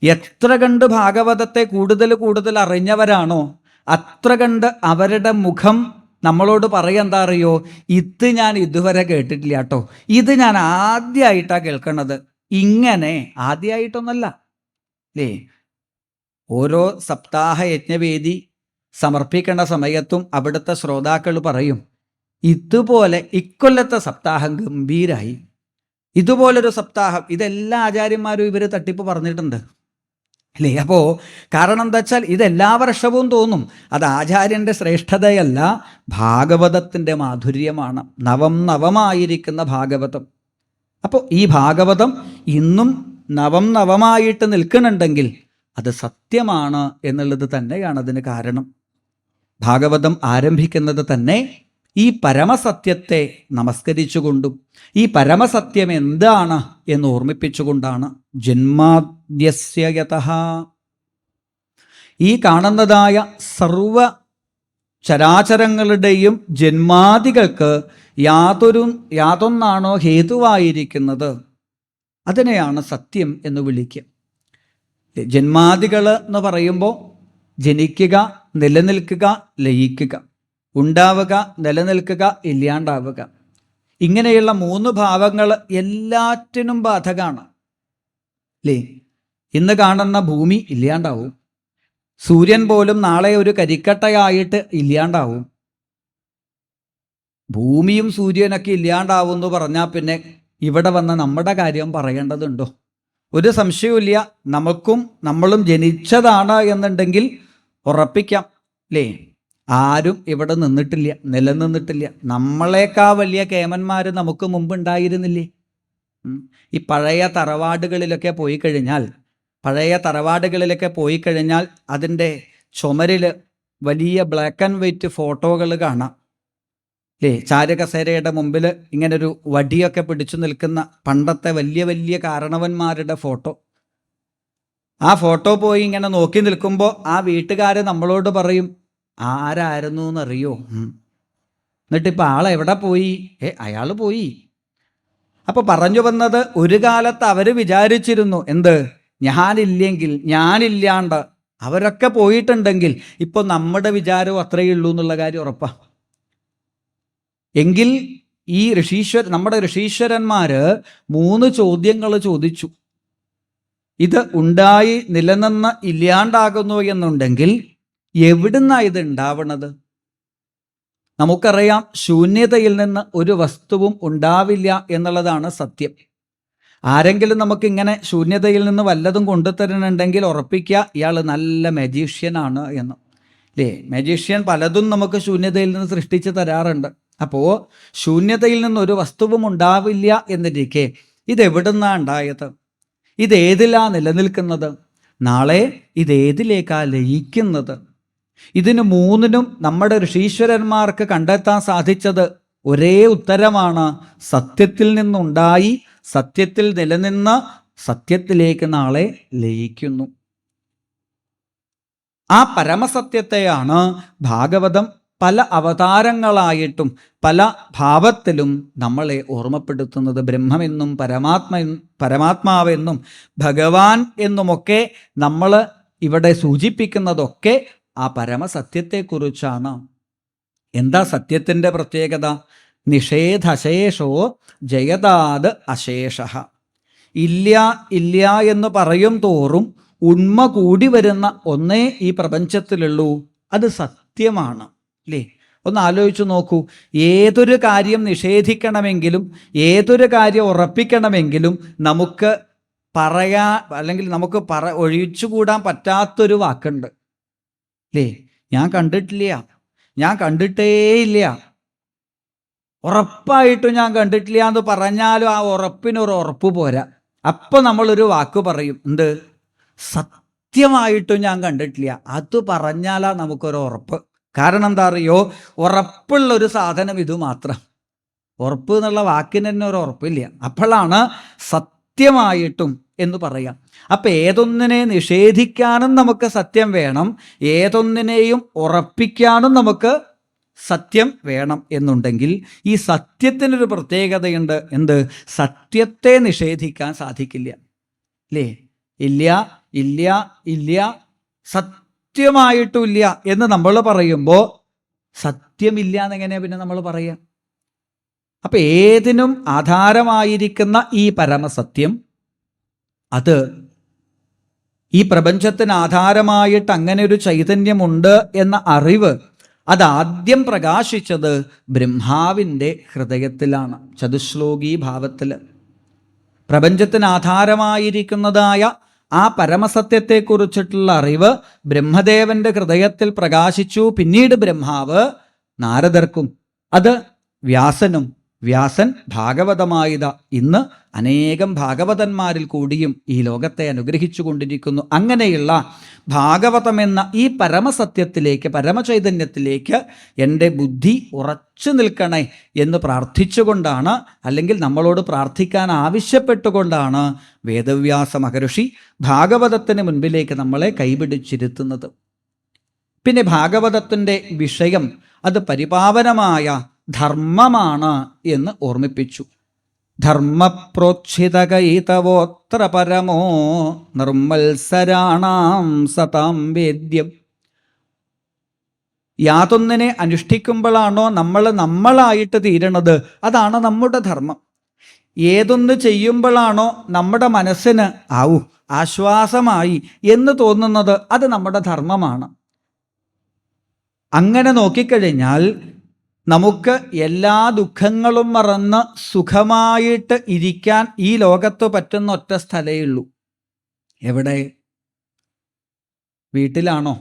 എത്ര കണ്ട് ഭാഗവതത്തെ കൂടുതൽ കൂടുതൽ അറിഞ്ഞവരാണോ അത്ര കണ്ട് അവരുടെ മുഖം നമ്മളോട് പറയുക എന്താ അറിയോ, ഇത് ഞാൻ ഇതുവരെ കേട്ടിട്ടില്ല കേട്ടോ, ഇത് ഞാൻ ആദ്യമായിട്ടാണ് കേൾക്കണത്. ഇങ്ങനെ ആദ്യമായിട്ടൊന്നല്ല അല്ലേ. ഓരോ സപ്താഹ യജ്ഞവേദി സമർപ്പിക്കേണ്ട സമയത്തും അവിടുത്തെ ശ്രോതാക്കൾ പറയും, ഇതുപോലെ ഇക്കൊല്ലത്തെ സപ്താഹം ഗംഭീരായി, ഇതുപോലൊരു സപ്താഹം. ഇതെല്ലാ ആചാര്യന്മാരും ഇവർ തട്ടിപ്പ് പറഞ്ഞിട്ടുണ്ട് അല്ലേ. അപ്പോൾ കാരണം എന്താ വെച്ചാൽ ഇതെല്ലാ വർഷവും തോന്നും. അത് ആചാര്യൻ്റെ ശ്രേഷ്ഠതയല്ല, ഭാഗവതത്തിൻ്റെ മാധുര്യമാണ്, നവം നവമായിരിക്കുന്ന ഭാഗവതം. അപ്പോൾ ഈ ഭാഗവതം ഇന്നും നവം നവമായിട്ട് നിൽക്കുന്നുണ്ടെങ്കിൽ അത് സത്യമാണ് എന്നുള്ളത് തന്നെയാണ് അതിന് കാരണം. ഭാഗവതം ആരംഭിക്കുന്നത് തന്നെ ഈ പരമസത്യത്തെ നമസ്കരിച്ചുകൊണ്ടും ഈ പരമസത്യം എന്താണ് എന്ന് ഓർമ്മിപ്പിച്ചുകൊണ്ടാണ്. ജന്മാദ്യസ്യ യതഃ, ഈ കാണുന്നതായ സർവ ചരാചരങ്ങളുടെയും ജന്മാദികൾക്ക് യാതൊന്നാണോ ഹേതുവായിരിക്കുന്നത് അതിനെയാണ് സത്യം എന്ന് വിളിക്കുക. ജന്മാദികൾ എന്ന് പറയുമ്പോൾ ജനിക്കുക, നിലനിൽക്കുക, ലയിക്കുക, ഉണ്ടാവുക, നിലനിൽക്കുക, ഇല്ലാണ്ടാവുക, ഇങ്ങനെയുള്ള 3 ഭാവങ്ങൾ എല്ലാറ്റിനും ബാധകമാണ് അല്ലേ. ഇന്ന് കാണുന്ന ഭൂമി ഇല്ലാണ്ടാവും, സൂര്യൻ പോലും നാളെ ഒരു കരിക്കട്ടയായിട്ട് ഇല്ലാണ്ടാവും. ഭൂമിയും സൂര്യനൊക്കെ ഇല്ലാണ്ടാവും എന്ന് പറഞ്ഞാൽ പിന്നെ ഇവിടെ വന്ന നമ്മുടെ കാര്യം പറയേണ്ടതുണ്ടോ? ഒരു സംശയവുമില്ല, നമ്മളും ജനിച്ചതാണ് എന്നുണ്ടെങ്കിൽ ഉറപ്പിക്കാം അല്ലേ. ആരും ഇവിടെ നിന്നിട്ടില്ല, നിലനിന്നിട്ടില്ല. നമ്മളെക്കാ വലിയ കേമന്മാർ നമുക്ക് മുമ്പുണ്ടായിരുന്നില്ലേ. ഈ പഴയ തറവാടുകളിലൊക്കെ പോയി കഴിഞ്ഞാൽ അതിൻ്റെ ചുമരിൽ വലിയ ബ്ലാക്ക് ആൻഡ് വൈറ്റ് ഫോട്ടോകൾ കാണാം അല്ലേ. ചാരുകസേരയുടെ മുമ്പിൽ ഇങ്ങനൊരു വടിയൊക്കെ പിടിച്ചു നിൽക്കുന്ന പണ്ടത്തെ വലിയ വലിയ കാരണവന്മാരുടെ ഫോട്ടോ. ആ ഫോട്ടോ പോയി ഇങ്ങനെ നോക്കി നിൽക്കുമ്പോൾ ആ വീട്ടുകാർ നമ്മളോട് പറയും, ആരായിരുന്നു എന്നറിയോ? എന്നിട്ടിപ്പോൾ ആളെവിടെ പോയി? അയാൾ പോയി. അപ്പോൾ പറഞ്ഞു വന്നത്, ഒരു കാലത്ത് അവർ വിചാരിച്ചിരുന്നു എന്ത്, ഞാനില്ലാണ്ട് അവരൊക്കെ പോയിട്ടുണ്ടെങ്കിൽ ഇപ്പോൾ നമ്മുടെ വിചാരവും അത്രയേ ഉള്ളൂ എന്നുള്ള കാര്യം ഉറപ്പാണ്. എങ്കിൽ ഈ നമ്മുടെ ഋഷീശ്വരന്മാർ 3 ചോദ്യങ്ങൾ ചോദിച്ചു. ഇത് ഉണ്ടായി നിലനിന്ന് ഇല്ലാണ്ടാകുന്നു എന്നുണ്ടെങ്കിൽ എവിടുന്നാണ് ഇത് ഉണ്ടാവണത്? നമുക്കറിയാം, ശൂന്യതയിൽ നിന്ന് ഒരു വസ്തുവും ഉണ്ടാവില്ല എന്നുള്ളതാണ് സത്യം. ആരെങ്കിലും നമുക്കിങ്ങനെ ശൂന്യതയിൽ നിന്ന് വല്ലതും കൊണ്ടുതരുന്നുണ്ടെങ്കിൽ ഉറപ്പിക്കുക, ഇയാൾ നല്ല മജീഷ്യനാണ് എന്ന് അല്ലേ. മജീഷ്യൻ പലതും നമുക്ക് ശൂന്യതയിൽ നിന്ന് സൃഷ്ടിച്ച് തരാറുണ്ട്. അപ്പോൾ ശൂന്യതയിൽ നിന്നൊരു വസ്തുവും ഉണ്ടാവില്ല എന്നിരിക്കെ ഇതെവിടുന്നാണ് ഉണ്ടായത്? ഇതേതിലാ നിലനിൽക്കുന്നത്? നാളെ ഇതേതിലേക്കാ ലയിക്കുന്നത്? ഇതിന് 3നും നമ്മുടെ ഋഷീശ്വരന്മാർക്ക് കണ്ടെത്താൻ സാധിച്ചത് ഒരേ ഉത്തരമാണ്. സത്യത്തിൽ നിന്നുണ്ടായി, സത്യത്തിൽ നിലനിന്ന് സത്യത്തിലേക്ക് നാളെ ലയിക്കുന്നു. ആ പരമസത്യത്തെയാണ് ഭാഗവതം പല അവതാരങ്ങളായിട്ടും പല ഭാവത്തിലും നമ്മളെ ഓർമ്മപ്പെടുത്തുന്നത്. ബ്രഹ്മമെന്നും പരമാത്മാവെന്നും ഭഗവാൻ എന്നുമൊക്കെ നമ്മൾ ഇവിടെ സൂചിപ്പിക്കുന്നതൊക്കെ ആ പരമസത്യത്തെക്കുറിച്ചാണ്. എന്താ സത്യത്തിൻ്റെ പ്രത്യേകത? നിഷേധശേഷോ ജയതാത് അശേഷ. ഇല്ല എന്ന് പറയും തോറും ഉണ്മ കൂടി വരുന്ന ഒന്നേ ഈ പ്രപഞ്ചത്തിലുള്ളൂ, അത് സത്യമാണ് അല്ലേ. ഒന്ന് ആലോചിച്ച് നോക്കൂ, ഏതൊരു കാര്യം നിഷേധിക്കണമെങ്കിലും ഏതൊരു കാര്യം ഉറപ്പിക്കണമെങ്കിലും നമുക്ക് അല്ലെങ്കിൽ നമുക്ക് ഒഴിച്ചുകൂടാൻ പറ്റാത്തൊരു വാക്കുണ്ട് അല്ലേ. ഞാൻ കണ്ടിട്ടേയില്ല, ഉറപ്പായിട്ടും ഞാൻ കണ്ടിട്ടില്ല എന്ന് പറഞ്ഞാലും ആ ഉറപ്പിനൊരു ഉറപ്പ് പോരാ. അപ്പം നമ്മളൊരു വാക്ക് പറയും, എന്ത്? സത്യമായിട്ടും ഞാൻ കണ്ടിട്ടില്ല. അത് പറഞ്ഞാലാ നമുക്കൊരു ഉറപ്പ്. കാരണം എന്താ അറിയോ? ഉറപ്പുള്ളൊരു സാധനം ഇത് മാത്രം. ഉറപ്പ് എന്നുള്ള വാക്കിന് തന്നെ ഒരു ഉറപ്പില്ല. അപ്പോഴാണ് സത്യമായിട്ടും എന്ന് പറയാം. അപ്പം ഏതൊന്നിനെ നിഷേധിക്കാനും നമുക്ക് സത്യം വേണം, ഏതൊന്നിനെയും ഉറപ്പിക്കാനും നമുക്ക് സത്യം വേണം എന്നുണ്ടെങ്കിൽ ഈ സത്യത്തിനൊരു പ്രത്യേകതയുണ്ട്. എന്ത്? സത്യത്തെ നിഷേധിക്കാൻ സാധിക്കില്ല അല്ലേ. ഇല്ല സത്യമായിട്ടുമില്ല എന്ന് നമ്മൾ പറയുമ്പോൾ സത്യമില്ല എന്നെങ്ങനെയാ പിന്നെ നമ്മൾ പറയുക? അപ്പൊ ഏതിനും ആധാരമായിരിക്കുന്ന ഈ പരമസത്യം, അത് ഈ പ്രപഞ്ചത്തിന് ആധാരമായിട്ട് അങ്ങനെ ഒരു ചൈതന്യമുണ്ട് എന്ന അറിവ് അതാദ്യം പ്രകാശിച്ചത് ബ്രഹ്മാവിൻ്റെ ഹൃദയത്തിലാണ്. ചതുശ്ലോകി ഭാവത്തിൽ പ്രപഞ്ചത്തിന് ആധാരമായിരിക്കുന്നതായ ആ പരമസത്യത്തെക്കുറിച്ചിട്ടുള്ള അറിവ് ബ്രഹ്മദേവന്റെ ഹൃദയത്തിൽ പ്രകാശിച്ചു. പിന്നീട് ബ്രഹ്മാവ് നാരദർക്കും, അത് വ്യാസനും, വ്യാസൻ ഭാഗവതമായത് ഇന്ന് അനേകം ഭാഗവതന്മാരിൽ കൂടിയും ഈ ലോകത്തെ അനുഗ്രഹിച്ചു കൊണ്ടിരിക്കുന്നു. അങ്ങനെയുള്ള ഭാഗവതമെന്ന ഈ പരമസത്യത്തിലേക്ക്, പരമചൈതന്യത്തിലേക്ക് എൻ്റെ ബുദ്ധി ഉറച്ചു നിൽക്കണേ എന്ന് പ്രാർത്ഥിച്ചുകൊണ്ടാണ്, അല്ലെങ്കിൽ നമ്മളോട് പ്രാർത്ഥിക്കാൻ ആവശ്യപ്പെട്ടുകൊണ്ടാണ് വേദവ്യാസ മഹർഷി ഭാഗവതത്തിന് മുൻപിലേക്ക് നമ്മളെ കൈപിടിച്ചിരുത്തുന്നത്. പിന്നെ ഭാഗവതത്തിൻ്റെ വിഷയം അത് പരിപാവനമായ ധർമ്മമാണ് എന്ന് ഓർമ്മിപ്പിച്ചു. ധർമ്മപ്രോച്ഛിതകൈതവോത്ര പരമോ നിർമ്മത്സരാണാം സതാം വേദ്യം. യാതൊന്നിനെ അനുഷ്ഠിക്കുമ്പോഴാണോ നമ്മളായിട്ട് തീരണത്, അതാണ് നമ്മുടെ ധർമ്മം. ഏതൊന്ന് ചെയ്യുമ്പോഴാണോ നമ്മുടെ മനസ്സിന് ആശ്വാസമായി എന്ന് തോന്നുന്നത്, അത് നമ്മുടെ ധർമ്മമാണ്. അങ്ങനെ നോക്കിക്കഴിഞ്ഞാൽ നമുക്ക് എല്ലാ ദുഃഖങ്ങളും മറന്ന് സുഖമായിട്ട് ഇരിക്കാൻ ഈ ലോകത്ത് പറ്റുന്ന ഒറ്റ സ്ഥലമേ ഉള്ളൂ. എവിടെ? വീട്ടിലാണോ?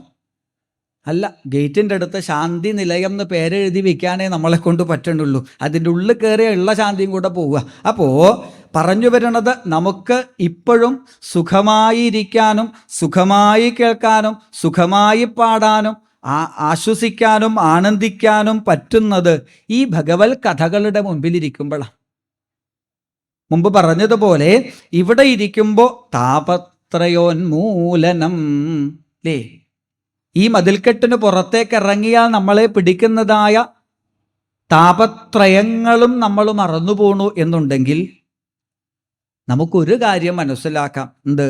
അല്ല, ഗേറ്റിൻ്റെ അടുത്ത് ശാന്തി നിലയം എന്ന് പേരെഴുതി വെക്കാനേ നമ്മളെ കൊണ്ട് പറ്റുന്നുള്ളൂ. അതിൻ്റെ ഉള്ളിൽ കയറിയ ഉള്ള ശാന്തിയും കൂടെ പോവുക. അപ്പോൾ പറഞ്ഞു വരുന്നത്, നമുക്ക് ഇപ്പോഴും സുഖമായി ഇരിക്കാനും സുഖമായി കേൾക്കാനും സുഖമായി പാടാനും ആശ്വസിക്കാനും ആനന്ദിക്കാനും പറ്റുന്നത് ഈ ഭഗവത് കഥകളുടെ മുൻപിലിരിക്കുമ്പോഴാണ്. മുമ്പ് പറഞ്ഞതുപോലെ ഇവിടെ ഇരിക്കുമ്പോൾ താപത്രയോന്മൂലനം അല്ലേ, ഈ മതിൽക്കെട്ടിന് പുറത്തേക്ക് ഇറങ്ങിയാൽ നമ്മളെ പിടിക്കുന്നതായ താപത്രയങ്ങളും നമ്മൾ മറന്നു പോണു എന്നുണ്ടെങ്കിൽ നമുക്കൊരു കാര്യം മനസ്സിലാക്കാം. എന്ത്?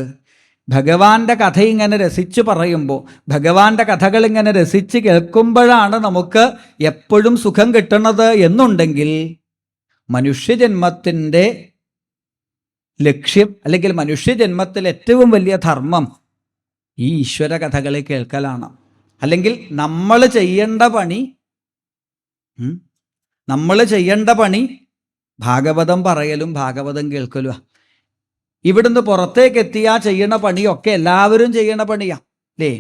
ഭഗവാന്റെ കഥ ഇങ്ങനെ രസിച്ച് പറയുമ്പോൾ, ഭഗവാന്റെ കഥകൾ ഇങ്ങനെ രസിച്ച് കേൾക്കുമ്പോഴാണ് നമുക്ക് എപ്പോഴും സുഖം കിട്ടുന്നത് എന്നുണ്ടെങ്കിൽ മനുഷ്യജന്മത്തിൻ്റെ ലക്ഷ്യം, അല്ലെങ്കിൽ മനുഷ്യജന്മത്തിൽ ഏറ്റവും വലിയ ധർമ്മം ഈ ഈശ്വര കഥകളെ കേൾക്കലാണ്. അല്ലെങ്കിൽ നമ്മൾ ചെയ്യേണ്ട പണി ഭാഗവതം പറയലും ഭാഗവതം കേൾക്കലും. ഇവിടുന്ന് പുറത്തേക്ക് എത്തിയാ ചെയ്യണ പണിയൊക്കെ എല്ലാവരും ചെയ്യണ പണിയാ അല്ലേ?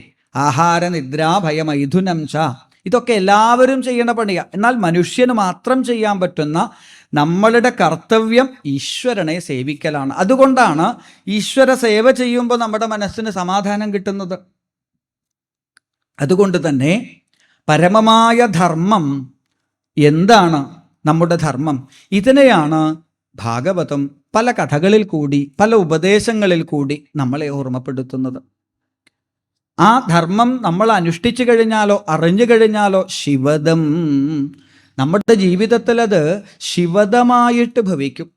ആഹാര നിദ്ര ഭയമൈഥുനം ച, ഇതൊക്കെ എല്ലാവരും ചെയ്യണ പണിയാ. എന്നാൽ മനുഷ്യന് മാത്രം ചെയ്യാൻ പറ്റുന്ന നമ്മളുടെ കർത്തവ്യം ഈശ്വരനെ സേവിക്കലാണ്. അതുകൊണ്ടാണ് ഈശ്വര സേവ ചെയ്യുമ്പോൾ നമ്മുടെ മനസ്സിന് സമാധാനം കിട്ടുന്നത്. അതുകൊണ്ട് തന്നെ പരമമായ ധർമ്മം എന്താണ്? നമ്മുടെ ധർമ്മം ഇതിനെയാണ് ഭാഗവതം പല കഥകളിൽ കൂടി, പല ഉപദേശങ്ങളിൽ കൂടി നമ്മളെ ഓർമ്മപ്പെടുത്തുന്നത്. ആ ധർമ്മം നമ്മൾ അനുഷ്ഠിച്ചു കഴിഞ്ഞാലോ അറിഞ്ഞു കഴിഞ്ഞാലോ ശിവദം, നമ്മുടെ ജീവിതത്തിൽ അത് ശിവദമായിട്ട് ഭവിക്കും.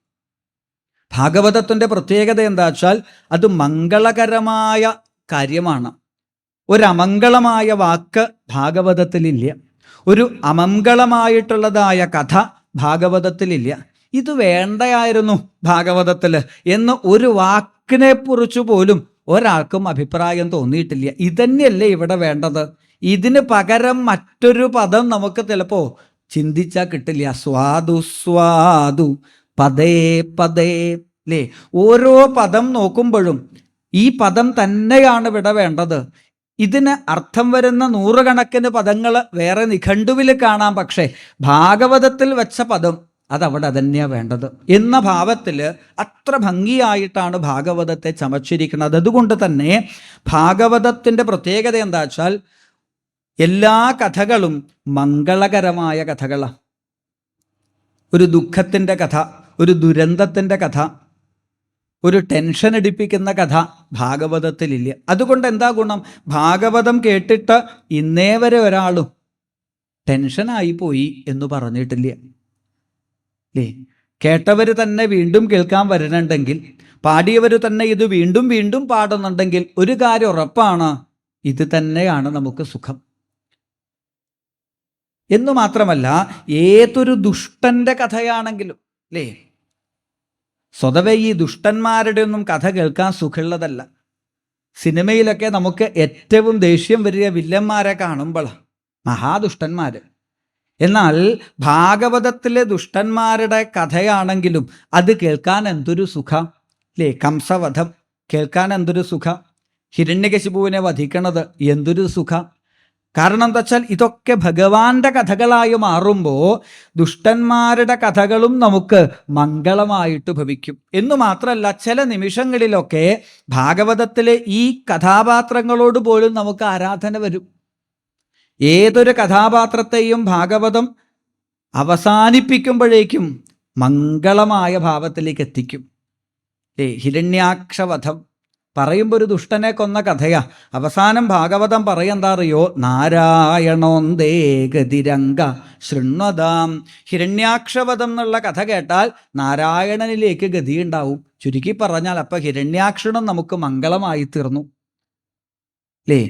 ഭാഗവതത്തിൻ്റെ പ്രത്യേകത എന്താ വെച്ചാൽ അത് മംഗളകരമായ കാര്യമാണ്. ഒരു അമംഗളമായ വാക്ക് ഭാഗവതത്തിലില്ല. ഒരു അമംഗളമായിട്ടുള്ളതായ കഥ ഭാഗവതത്തിലില്ല. ഇത് വേണ്ടയായിരുന്നു ഭാഗവതത്തിൽ എന്ന് ഒരു വാക്കിനെ കുറിച്ച് പോലും ഒരാൾക്കും അഭിപ്രായം തോന്നിയിട്ടില്ല. ഇതന്നെയല്ലേ ഇവിടെ വേണ്ടത്. ഇതിന് പകരം മറ്റൊരു പദം നമുക്ക് ചിലപ്പോൾ ചിന്തിച്ചാൽ കിട്ടില്ല. സ്വാദു സ്വാദു പദേ പദേ അല്ലേ? ഓരോ പദം നോക്കുമ്പോഴും ഈ പദം തന്നെയാണ് ഇവിടെ വേണ്ടത്. ഇതിന് അർത്ഥം വരുന്ന നൂറുകണക്കിന് പദങ്ങൾ വേറെ നിഘണ്ടുവിൽ കാണാം. പക്ഷേ ഭാഗവതത്തിൽ വെച്ച പദം അതവിടെ തന്നെയാണ് വേണ്ടത് എന്ന ഭാവത്തിൽ അത്ര ഭംഗിയായിട്ടാണ് ഭാഗവതത്തെ ചമച്ചിരിക്കുന്നത്. അതുകൊണ്ട് തന്നെ ഭാഗവതത്തിൻ്റെ പ്രത്യേകത എന്താ വെച്ചാൽ എല്ലാ കഥകളും മംഗളകരമായ കഥകളാണ്. ഒരു ദുഃഖത്തിൻ്റെ കഥ, ഒരു ദുരന്തത്തിൻ്റെ കഥ, ഒരു ടെൻഷൻ അടിപ്പിക്കുന്ന കഥ ഭാഗവതത്തിലില്ല. അതുകൊണ്ട് എന്താ ഗുണം? ഭാഗവതം കേട്ടിട്ട് ഇന്നേ വരെ ഒരാളും ടെൻഷനായി പോയി എന്ന് പറഞ്ഞിട്ടില്ല അല്ലേ? കേട്ടവർ തന്നെ വീണ്ടും കേൾക്കാൻ വരുന്നുണ്ടെങ്കിൽ, പാടിയവർ തന്നെ ഇത് വീണ്ടും വീണ്ടും പാടുന്നുണ്ടെങ്കിൽ ഒരു കാര്യം ഉറപ്പാണ്, ഇത് തന്നെയാണ് നമുക്ക് സുഖം. എന്നു മാത്രമല്ല, ഏതൊരു ദുഷ്ടന്റെ കഥയാണെങ്കിലും അല്ലേ, സ്വതവേ ഈ ദുഷ്ടന്മാരുടെ ഒന്നും കഥ കേൾക്കാൻ സുഖമുള്ളതല്ല. സിനിമയിലൊക്കെ നമുക്ക് ഏറ്റവും ദേഷ്യം വരിക വില്ലന്മാരെ കാണുമ്പോഴാണ്, മഹാദുഷ്ടന്മാർ. എന്നാൽ ഭാഗവതത്തിലെ ദുഷ്ടന്മാരുടെ കഥയാണെങ്കിലും അത് കേൾക്കാൻ എന്തൊരു സുഖം അല്ലേ. കംസവധം കേൾക്കാൻ എന്തൊരു സുഖം, ഹിരണ്യകശിപുവിനെ വധിക്കണത് എന്തൊരു സുഖം. കാരണം എന്താ വെച്ചാൽ ഇതൊക്കെ ഭഗവാന്റെ കഥകളായി മാറുമ്പോൾ ദുഷ്ടന്മാരുടെ കഥകളും നമുക്ക് മംഗളമായിട്ട് ഭവിക്കും. എന്നു മാത്രമല്ല, ചില നിമിഷങ്ങളിലൊക്കെ ഭാഗവതത്തിലെ ഈ കഥാപാത്രങ്ങളോട് പോലും നമുക്ക് ആരാധന വരും. ഏതൊരു കഥാപാത്രത്തെയും ഭാഗവതം അവസാനിപ്പിക്കുമ്പോഴേക്കും മംഗളമായ ഭാവത്തിലേക്ക് എത്തിക്കും. ഹിരണ്യാക്ഷവധം പറയുമ്പോൾ ഒരു ദുഷ്ടനെ കൊന്ന കഥയാ. അവസാനം ഭാഗവതം പറയെന്താ അറിയോ? നാരായണോന്തേ ഗതിരംഗ ശൃണ്വതാം. ഹിരണ്യാക്ഷവധം എന്നുള്ള കഥ കേട്ടാൽ നാരായണനിലേക്ക് ഗതിയുണ്ടാവും. ചുരുക്കി പറഞ്ഞാൽ അപ്പം ഹിരണ്യാക്ഷണം നമുക്ക് മംഗളമായി തീർന്നു അല്ലേ.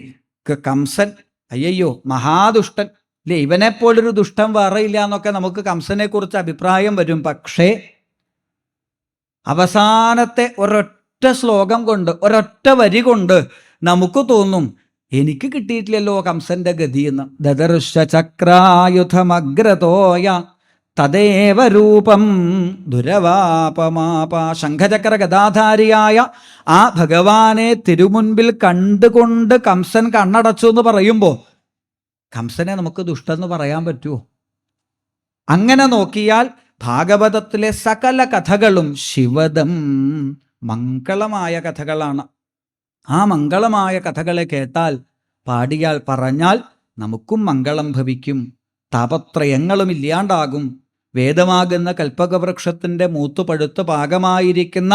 കംസൻ അയ്യോ മഹാദുഷ്ടൻ അല്ലേ, ഇവനെപ്പോലൊരു ദുഷ്ടൻ വേറെ ഇല്ല എന്നൊക്കെ നമുക്ക് കംസനെ കുറിച്ച് അഭിപ്രായം വരും. പക്ഷേ അവസാനത്തെ ഒരൊറ്റ ശ്ലോകം കൊണ്ട്, ഒരൊറ്റ വരി കൊണ്ട് നമുക്ക് തോന്നും എനിക്ക് കിട്ടിയിട്ടില്ലല്ലോ കംസന്റെ ഗതിയെന്ന്. ദദർശ ചക്രായുധമഗ്രതോയ തദേവ രൂപം ദുരവാപമാപ. ശംഖചക്ര ഗദാധാരിയായ ആ ഭഗവാനെ തിരുമുൻപിൽ കണ്ടുകൊണ്ട് കംസൻ കണ്ണടച്ചു എന്ന് പറയുമ്പോൾ കംസനെ നമുക്ക് ദുഷ്ടെന്ന് പറയാൻ പറ്റുമോ? അങ്ങനെ നോക്കിയാൽ ഭാഗവതത്തിലെ സകല കഥകളും ശിവദം മംഗളമായ കഥകളാണ്. ആ മംഗളമായ കഥകളെ കേട്ടാൽ, പാടിയാൽ, പറഞ്ഞാൽ നമുക്കും മംഗളം ഭവിക്കും. താപത്രയങ്ങളും ഇല്ലാണ്ടാകും. വേദമാകുന്ന കൽപ്പകവൃക്ഷത്തിൻ്റെ മൂത്തുപഴുത്ത് പാകമായിരിക്കുന്ന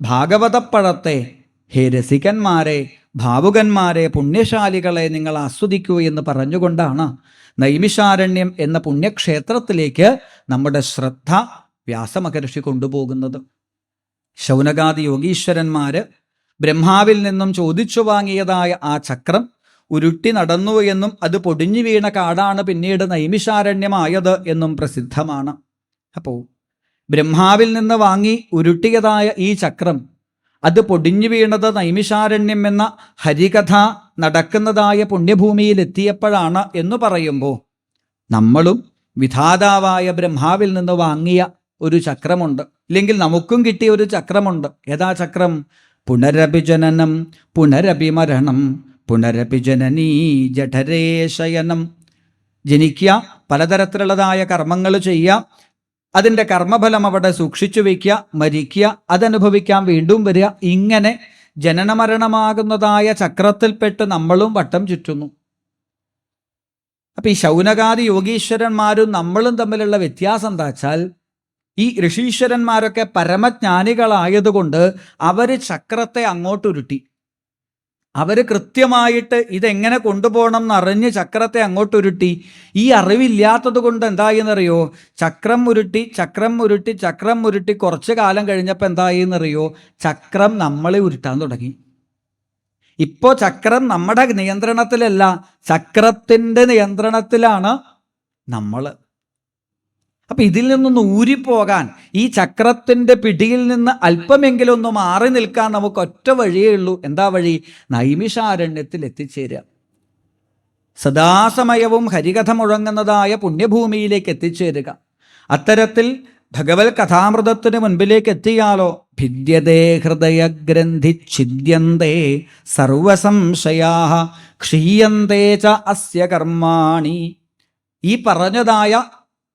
ഭാഗവതപ്പഴത്തെ ഹേ രസികന്മാരെ, ഭാവുകന്മാരെ, പുണ്യശാലികളെ നിങ്ങൾ ആസ്വദിക്കൂ എന്ന് പറഞ്ഞുകൊണ്ടാണ് നൈമിഷാരണ്യം എന്ന പുണ്യക്ഷേത്രത്തിലേക്ക് നമ്മുടെ ശ്രദ്ധ വ്യാസമഹർഷി കൊണ്ടുപോകുന്നത്. ശൗനകാദി യോഗീശ്വരന്മാർ ബ്രഹ്മാവിൽ നിന്നും ചോദിച്ചു വാങ്ങിയതായ ആ ചക്രം ഉരുട്ടി നടന്നു എന്നും അത് പൊടിഞ്ഞു വീണ കാടാണ് പിന്നീട് നൈമിഷാരണ്യമായത് എന്നും പ്രസിദ്ധമാണ്. അപ്പോൾ ബ്രഹ്മാവിൽ നിന്ന് വാങ്ങി ഉരുട്ടിയതായ ഈ ചക്രം അത് പൊടിഞ്ഞു വീണത് നൈമിഷാരണ്യം എന്ന ഹരികഥ നടക്കുന്നതായ പുണ്യഭൂമിയിലെത്തിയപ്പോഴാണ് എന്ന് പറയുമ്പോൾ നമ്മളും വിധാതാവായ ബ്രഹ്മാവിൽ നിന്ന് വാങ്ങിയ ഒരു ചക്രമുണ്ട്, ഇല്ലെങ്കിൽ നമുക്കും കിട്ടിയ ഒരു ചക്രമുണ്ട്. ഏതാ ചക്രം? പുനരപി ജനനം പുനരപി മരണം പുനരപി ജനനീ ജഠരേ ശയനം. ജനിക്കുക, പലതരത്തിലുള്ളതായ കർമ്മങ്ങൾ ചെയ്യുക, അതിൻ്റെ കർമ്മഫലം അവിടെ സൂക്ഷിച്ചു വയ്ക്കുക, മരിക്കുക, അതനുഭവിക്കാൻ വീണ്ടും വരിക. ഇങ്ങനെ ജനനമരണമാകുന്നതായ ചക്രത്തിൽപ്പെട്ട് നമ്മളും വട്ടം ചുറ്റുന്നു. അപ്പം ഈ ശൗനകാദി യോഗീശ്വരന്മാരും നമ്മളും തമ്മിലുള്ള വ്യത്യാസം എന്താ വെച്ചാൽ, ഈ ഋഷീശ്വരന്മാരൊക്കെ പരമജ്ഞാനികളായതുകൊണ്ട് അവർ ചക്രത്തെ അങ്ങോട്ടുരുട്ടി. അവർ കൃത്യമായിട്ട് ഇതെങ്ങനെ കൊണ്ടുപോകണം എന്നറിഞ്ഞ് ചക്രത്തെ അങ്ങോട്ടുരുട്ടി. ഈ അറിവില്ലാത്തത് കൊണ്ട് എന്തായെന്നറിയോ? ചക്രം ഉരുട്ടി കുറച്ച് കാലം കഴിഞ്ഞപ്പോൾ എന്തായെന്നറിയോ? ചക്രം നമ്മളെ ഉരുട്ടാൻ തുടങ്ങി. ഇപ്പോൾ ചക്രം നമ്മുടെ നിയന്ത്രണത്തിലല്ല, ചക്രത്തിൻ്റെ നിയന്ത്രണത്തിലാണ് നമ്മൾ. അപ്പം ഇതിൽ നിന്നൊന്ന് ഊരിപ്പോകാൻ, ഈ ചക്രത്തിൻ്റെ പിടിയിൽ നിന്ന് അല്പമെങ്കിലും ഒന്ന് മാറി നിൽക്കാൻ നമുക്ക് ഒറ്റ വഴിയേ ഉള്ളൂ. എന്താ വഴി? നൈമിഷാരണ്യത്തിൽ എത്തിച്ചേരുക. സദാസമയവും ഹരികഥ മുഴങ്ങുന്നതായ പുണ്യഭൂമിയിലേക്ക് എത്തിച്ചേരുക. അത്തരത്തിൽ ഭഗവത് കഥാമൃതത്തിന് മുൻപിലേക്ക് എത്തിയാലോ? ഭിദ്യതേ ഹൃദയഗ്രന്ഥി ഛിദ്യന്തേ സർവസംശയാഃ ക്ഷീയന്തേ ച അസ്യ കർമാണി. ഈ പറഞ്ഞതായ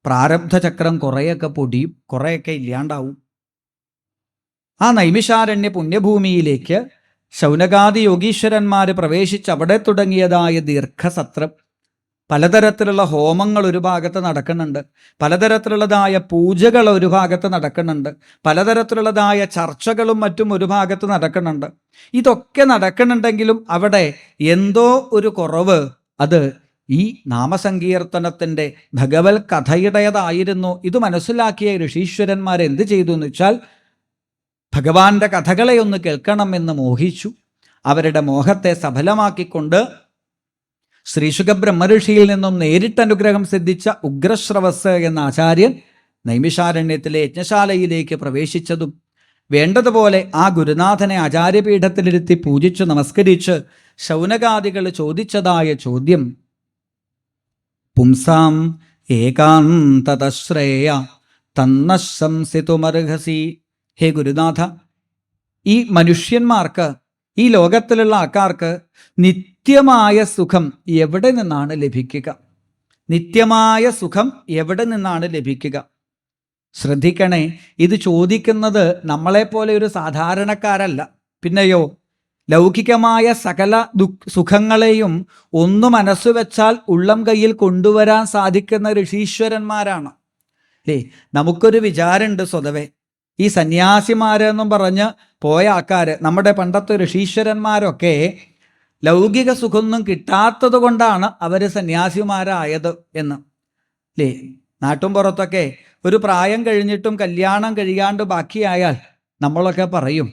പ്രാരബ്ധചക്രം കുറേയൊക്കെ പൊടിയും, കുറേയൊക്കെ ഇല്ലാണ്ടാവും. ആ നൈമിഷാരണ്യ പുണ്യഭൂമിയിലേക്ക് ശൗനകാദി യോഗീശ്വരന്മാർ പ്രവേശിച്ച് അവിടെ തുടങ്ങിയതായ ദീർഘസത്രം. പലതരത്തിലുള്ള ഹോമങ്ങൾ ഒരു ഭാഗത്ത് നടക്കുന്നുണ്ട്, പലതരത്തിലുള്ളതായ പൂജകൾ ഒരു ഭാഗത്ത് നടക്കുന്നുണ്ട്, പലതരത്തിലുള്ളതായ ചർച്ചകളും മറ്റും ഒരു ഭാഗത്ത് നടക്കുന്നുണ്ട്. ഇതൊക്കെ നടക്കുന്നുണ്ടെങ്കിലും അവിടെ എന്തോ ഒരു കുറവ് അത് ഈ നാമസങ്കീർത്തനത്തിൻ്റെ ഭഗവത് കഥയുടേതായിരുന്നു. ഇത് മനസ്സിലാക്കിയ ഋഷീശ്വരന്മാർ എന്ത് ചെയ്തു എന്ന് വെച്ചാൽ, ഭഗവാന്റെ കഥകളെ ഒന്ന് കേൾക്കണമെന്ന് മോഹിച്ചു. അവരുടെ മോഹത്തെ സഫലമാക്കിക്കൊണ്ട് ശ്രീശുക ബ്രഹ്മഋഷിയിൽ നിന്നും നേരിട്ട് അനുഗ്രഹം സിദ്ധിച്ച ഉഗ്രശ്രവസ് എന്ന ആചാര്യൻ നൈമിഷാരണ്യത്തിലെ യജ്ഞശാലയിലേക്ക് പ്രവേശിച്ചതും വേണ്ടതുപോലെ ആ ഗുരുനാഥനെ ആചാര്യപീഠത്തിലിരുത്തി പൂജിച്ചു നമസ്കരിച്ച് ശൗനകാദികൾ ചോദിച്ചതായ ചോദ്യം: പുംസാം ഏകാന്തതശ്രേയ തന്നശംസിതുമർഹസി. ഹേ ഗുരുനാഥ, ഈ മനുഷ്യന്മാർക്ക്, ഈ ലോകത്തിലുള്ള ആൾക്കാർക്ക് നിത്യമായ സുഖം എവിടെ നിന്നാണ് ലഭിക്കുക? നിത്യമായ സുഖം എവിടെ നിന്നാണ് ലഭിക്കുക? ശ്രദ്ധിക്കണേ, ഇത് ചോദിക്കുന്നത് നമ്മളെപ്പോലെ ഒരു സാധാരണക്കാരല്ല. പിന്നെയോ ലൗകികമായ സകല സുഖങ്ങളെയും ഒന്ന് മനസ്സുവെച്ചാൽ ഉള്ളം കയ്യിൽ കൊണ്ടുവരാൻ സാധിക്കുന്ന ഋഷീശ്വരന്മാരാണ്. നമുക്കൊരു വിചാരമുണ്ട് സ്വതവേ, ഈ സന്യാസിമാരെന്നും പറഞ്ഞ് പോയ ആൾക്കാർ, നമ്മുടെ പണ്ടത്തെ ഋഷീശ്വരന്മാരൊക്കെ ലൗകിക സുഖമൊന്നും കിട്ടാത്തത് കൊണ്ടാണ് അവർ സന്യാസിമാരായത് എന്ന്. നാട്ടും പുറത്തൊക്കെ ഒരു പ്രായം കഴിഞ്ഞിട്ടും കല്യാണം കഴിയാണ്ട് ബാക്കിയായാൽ നമ്മളൊക്കെ പറയും,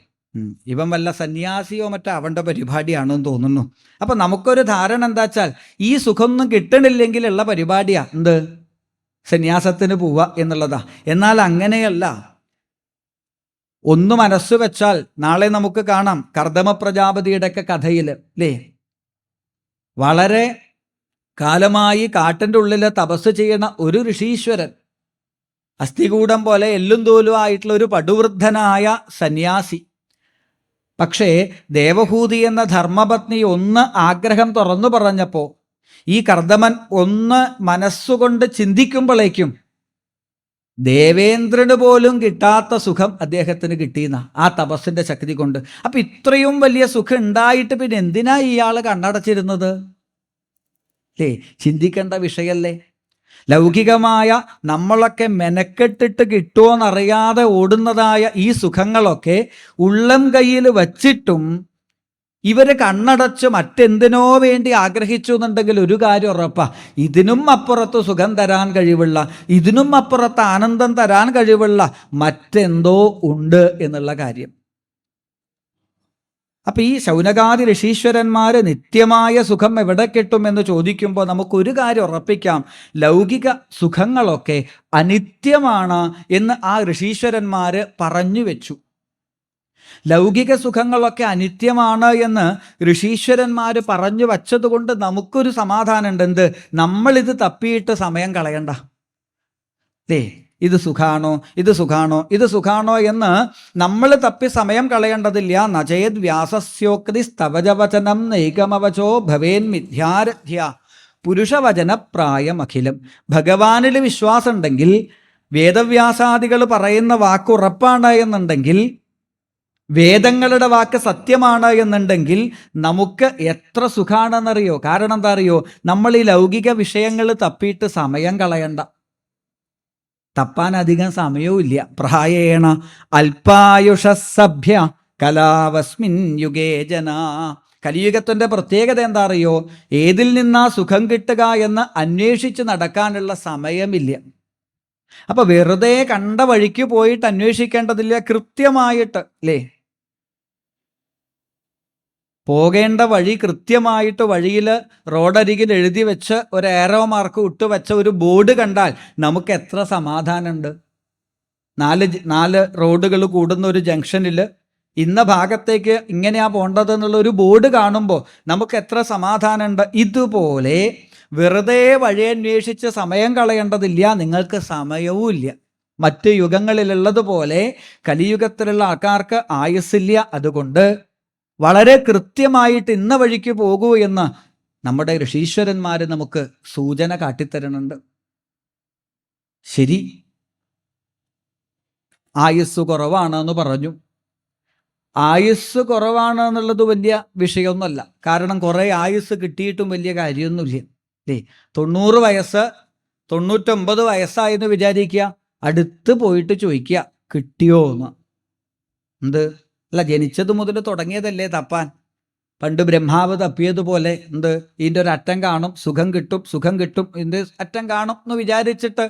ഇവൻ വല്ല സന്യാസിയോ മറ്റോ അവൻ്റെ പരിപാടിയാണെന്ന് തോന്നുന്നു. അപ്പം നമുക്കൊരു ധാരണ എന്താ വെച്ചാൽ ഈ സുഖമൊന്നും കിട്ടണില്ലെങ്കിലുള്ള പരിപാടിയാ എന്ത്? സന്യാസത്തിന് പോവുക എന്നുള്ളതാ. എന്നാൽ അങ്ങനെയല്ല. ഒന്ന് മനസ്സ് വെച്ചാൽ നാളെ നമുക്ക് കാണാം കർദമ പ്രജാപതിയുടെയൊക്കെ കഥയിൽ വളരെ കാലമായി കാട്ടിൻ്റെ ഉള്ളിൽ തപസ് ചെയ്യുന്ന ഒരു ഋഷീശ്വരൻ, അസ്ഥികൂടം പോലെ എല്ലും തോലും ആയിട്ടുള്ള ഒരു പടുവൃദ്ധനായ സന്യാസി. പക്ഷേ ദേവഹൂതി എന്ന ധർമ്മപത്നി ഒന്ന് ആഗ്രഹം തുറന്നു പറഞ്ഞപ്പോൾ ഈ കർദമൻ ഒന്ന് മനസ്സുകൊണ്ട് ചിന്തിക്കുമ്പോഴേക്കും ദേവേന്ദ്രന് പോലും കിട്ടാത്ത സുഖം അദ്ദേഹത്തിന് കിട്ടിയെന്ന ആ തപസ്സിൻ്റെ ശക്തി കൊണ്ട്. അപ്പം ഇത്രയും വലിയ സുഖം ഉണ്ടായിട്ട് പിന്നെ എന്തിനാ ഇയാൾ കണ്ണടച്ചിരുന്നത്? ചിന്തിക്കേണ്ട വിഷയല്ലേ? ലൗകികമായ നമ്മളൊക്കെ മെനക്കെട്ടിട്ട് കിട്ടുമോന്നറിയാതെ ഓടുന്നതായ ഈ സുഖങ്ങളൊക്കെ ഉള്ളം കയ്യിൽ വച്ചിട്ടും ഇവർ കണ്ണടച്ച് മറ്റെന്തിനോ വേണ്ടി ആഗ്രഹിച്ചു എന്നുണ്ടെങ്കിൽ ഒരു കാര്യം ഉറപ്പാ, ഇതിനും അപ്പുറത്ത് സുഖം തരാൻ കഴിവുള്ള, ഇതിനും അപ്പുറത്ത് ആനന്ദം തരാൻ കഴിവുള്ള മറ്റെന്തോ ഉണ്ട് എന്നുള്ള കാര്യം. അപ്പം ഈ ശൗനകാദി ഋഷീശ്വരന്മാർ നിത്യമായ സുഖം എവിടെ കിട്ടുമെന്ന് ചോദിക്കുമ്പോൾ നമുക്കൊരു കാര്യം ഉറപ്പിക്കാം, ലൗകിക സുഖങ്ങളൊക്കെ അനിത്യമാണ് എന്ന് ആ ഋഷീശ്വരന്മാർ പറഞ്ഞു വെച്ചു. ലൗകിക സുഖങ്ങളൊക്കെ അനിത്യമാണ് എന്ന് ഋഷീശ്വരന്മാർ പറഞ്ഞു വച്ചതുകൊണ്ട് നമുക്കൊരു സമാധാനമുണ്ട്. എന്ത്? നമ്മളിത് തപ്പിയിട്ട് സമയം കളയണ്ട. ഇത് സുഖാണോ, ഇത് സുഖാണോ, ഇത് സുഖാണോ എന്ന് നമ്മൾ തപ്പി സമയം കളയേണ്ടതില്ല. നചേത് വ്യാസസ്യോക്തി സ്തവജവചനം നൈകമവചോ ഭവേൻ മിഥ്യാരഥ്യ പുരുഷവചനപ്രായമഖിലം. ഭഗവാനിൽ വിശ്വാസം ഉണ്ടെങ്കിൽ, വേദവ്യാസാദികൾ പറയുന്ന വാക്ക് ഉറപ്പാണ് എന്നുണ്ടെങ്കിൽ, വേദങ്ങളുടെ വാക്ക് സത്യമാണ് എന്നുണ്ടെങ്കിൽ നമുക്ക് എത്ര സുഖാണെന്നറിയോ? കാരണം എന്താ അറിയോ? നമ്മൾ ഈ ലൗകിക വിഷയങ്ങൾ തപ്പിയിട്ട് സമയം കളയണ്ട. തപ്പാൻ അധികം സമയവും ഇല്ല. പ്രായേണ അല്പായുഷസഭ്യ കലാവസ്മിൻ യുഗേ ജന. കലിയുഗത്തിൻ്റെ പ്രത്യേകത എന്താ അറിയോ? ഏതിൽ നിന്നാ സുഖം കിട്ടുക എന്ന് അന്വേഷിച്ച് നടക്കാനുള്ള സമയമില്ല. അപ്പൊ വെറുതെ കണ്ട വഴിക്ക് പോയിട്ട് അന്വേഷിക്കേണ്ടതില്ല, കൃത്യമായിട്ട് പോകേണ്ട വഴി കൃത്യമായിട്ട് വഴിയിൽ റോഡരികിൽ എഴുതി വെച്ച് ഒരു ഏറോ മാർക്ക് ഇട്ടുവെച്ച ഒരു ബോർഡ് കണ്ടാൽ നമുക്ക് എത്ര സമാധാനമുണ്ട്. നാല് റോഡുകൾ കൂടുന്ന ഒരു ജംഗ്ഷനിൽ ഇന്ന ഭാഗത്തേക്ക് ഇങ്ങനെയാ പോകേണ്ടത് എന്നുള്ള ഒരു ബോർഡ് കാണുമ്പോൾ നമുക്ക് എത്ര സമാധാനമുണ്ട്. ഇതുപോലെ വെറുതെ വഴി അന്വേഷിച്ച് സമയം കളയേണ്ടതില്ല, നിങ്ങൾക്ക് സമയവും ഇല്ല. മറ്റ് യുഗങ്ങളിലുള്ളതുപോലെ കലിയുഗത്തിലുള്ള ആൾക്കാർക്ക് ആയുസ്സില്ല. അതുകൊണ്ട് വളരെ കൃത്യമായിട്ട് ഇന്ന വഴിക്ക് പോകൂ എന്ന് നമ്മുടെ ഋഷീശ്വരന്മാർ നമുക്ക് സൂചന കാട്ടിത്തരുന്നുണ്ട്. ശരി, ആയുസ് കുറവാണെന്ന് പറഞ്ഞു. ആയുസ് കുറവാണ് എന്നുള്ളത് വലിയ വിഷയമൊന്നുമല്ല. കാരണം കുറേ ആയുസ് കിട്ടിയിട്ടും വലിയ കാര്യമൊന്നുമില്ല. 90 വയസ്സ് 99 വയസ്സായെന്ന് വിചാരിക്കുക, അടുത്ത് പോയിട്ട് ചോദിക്കുക കിട്ടിയോ എന്ന്. എന്ത്? അല്ല, ജനിച്ചത് മുതൽ തുടങ്ങിയതല്ലേ തപ്പാൻ. പണ്ട് ബ്രഹ്മാവ് തപ്പിയതുപോലെ എന്ത്? ഇതിൻ്റെ ഒരു അറ്റം കാണും, സുഖം കിട്ടും, സുഖം കിട്ടും, ഇതിൻ്റെ അറ്റം കാണും എന്ന് വിചാരിച്ചിട്ട്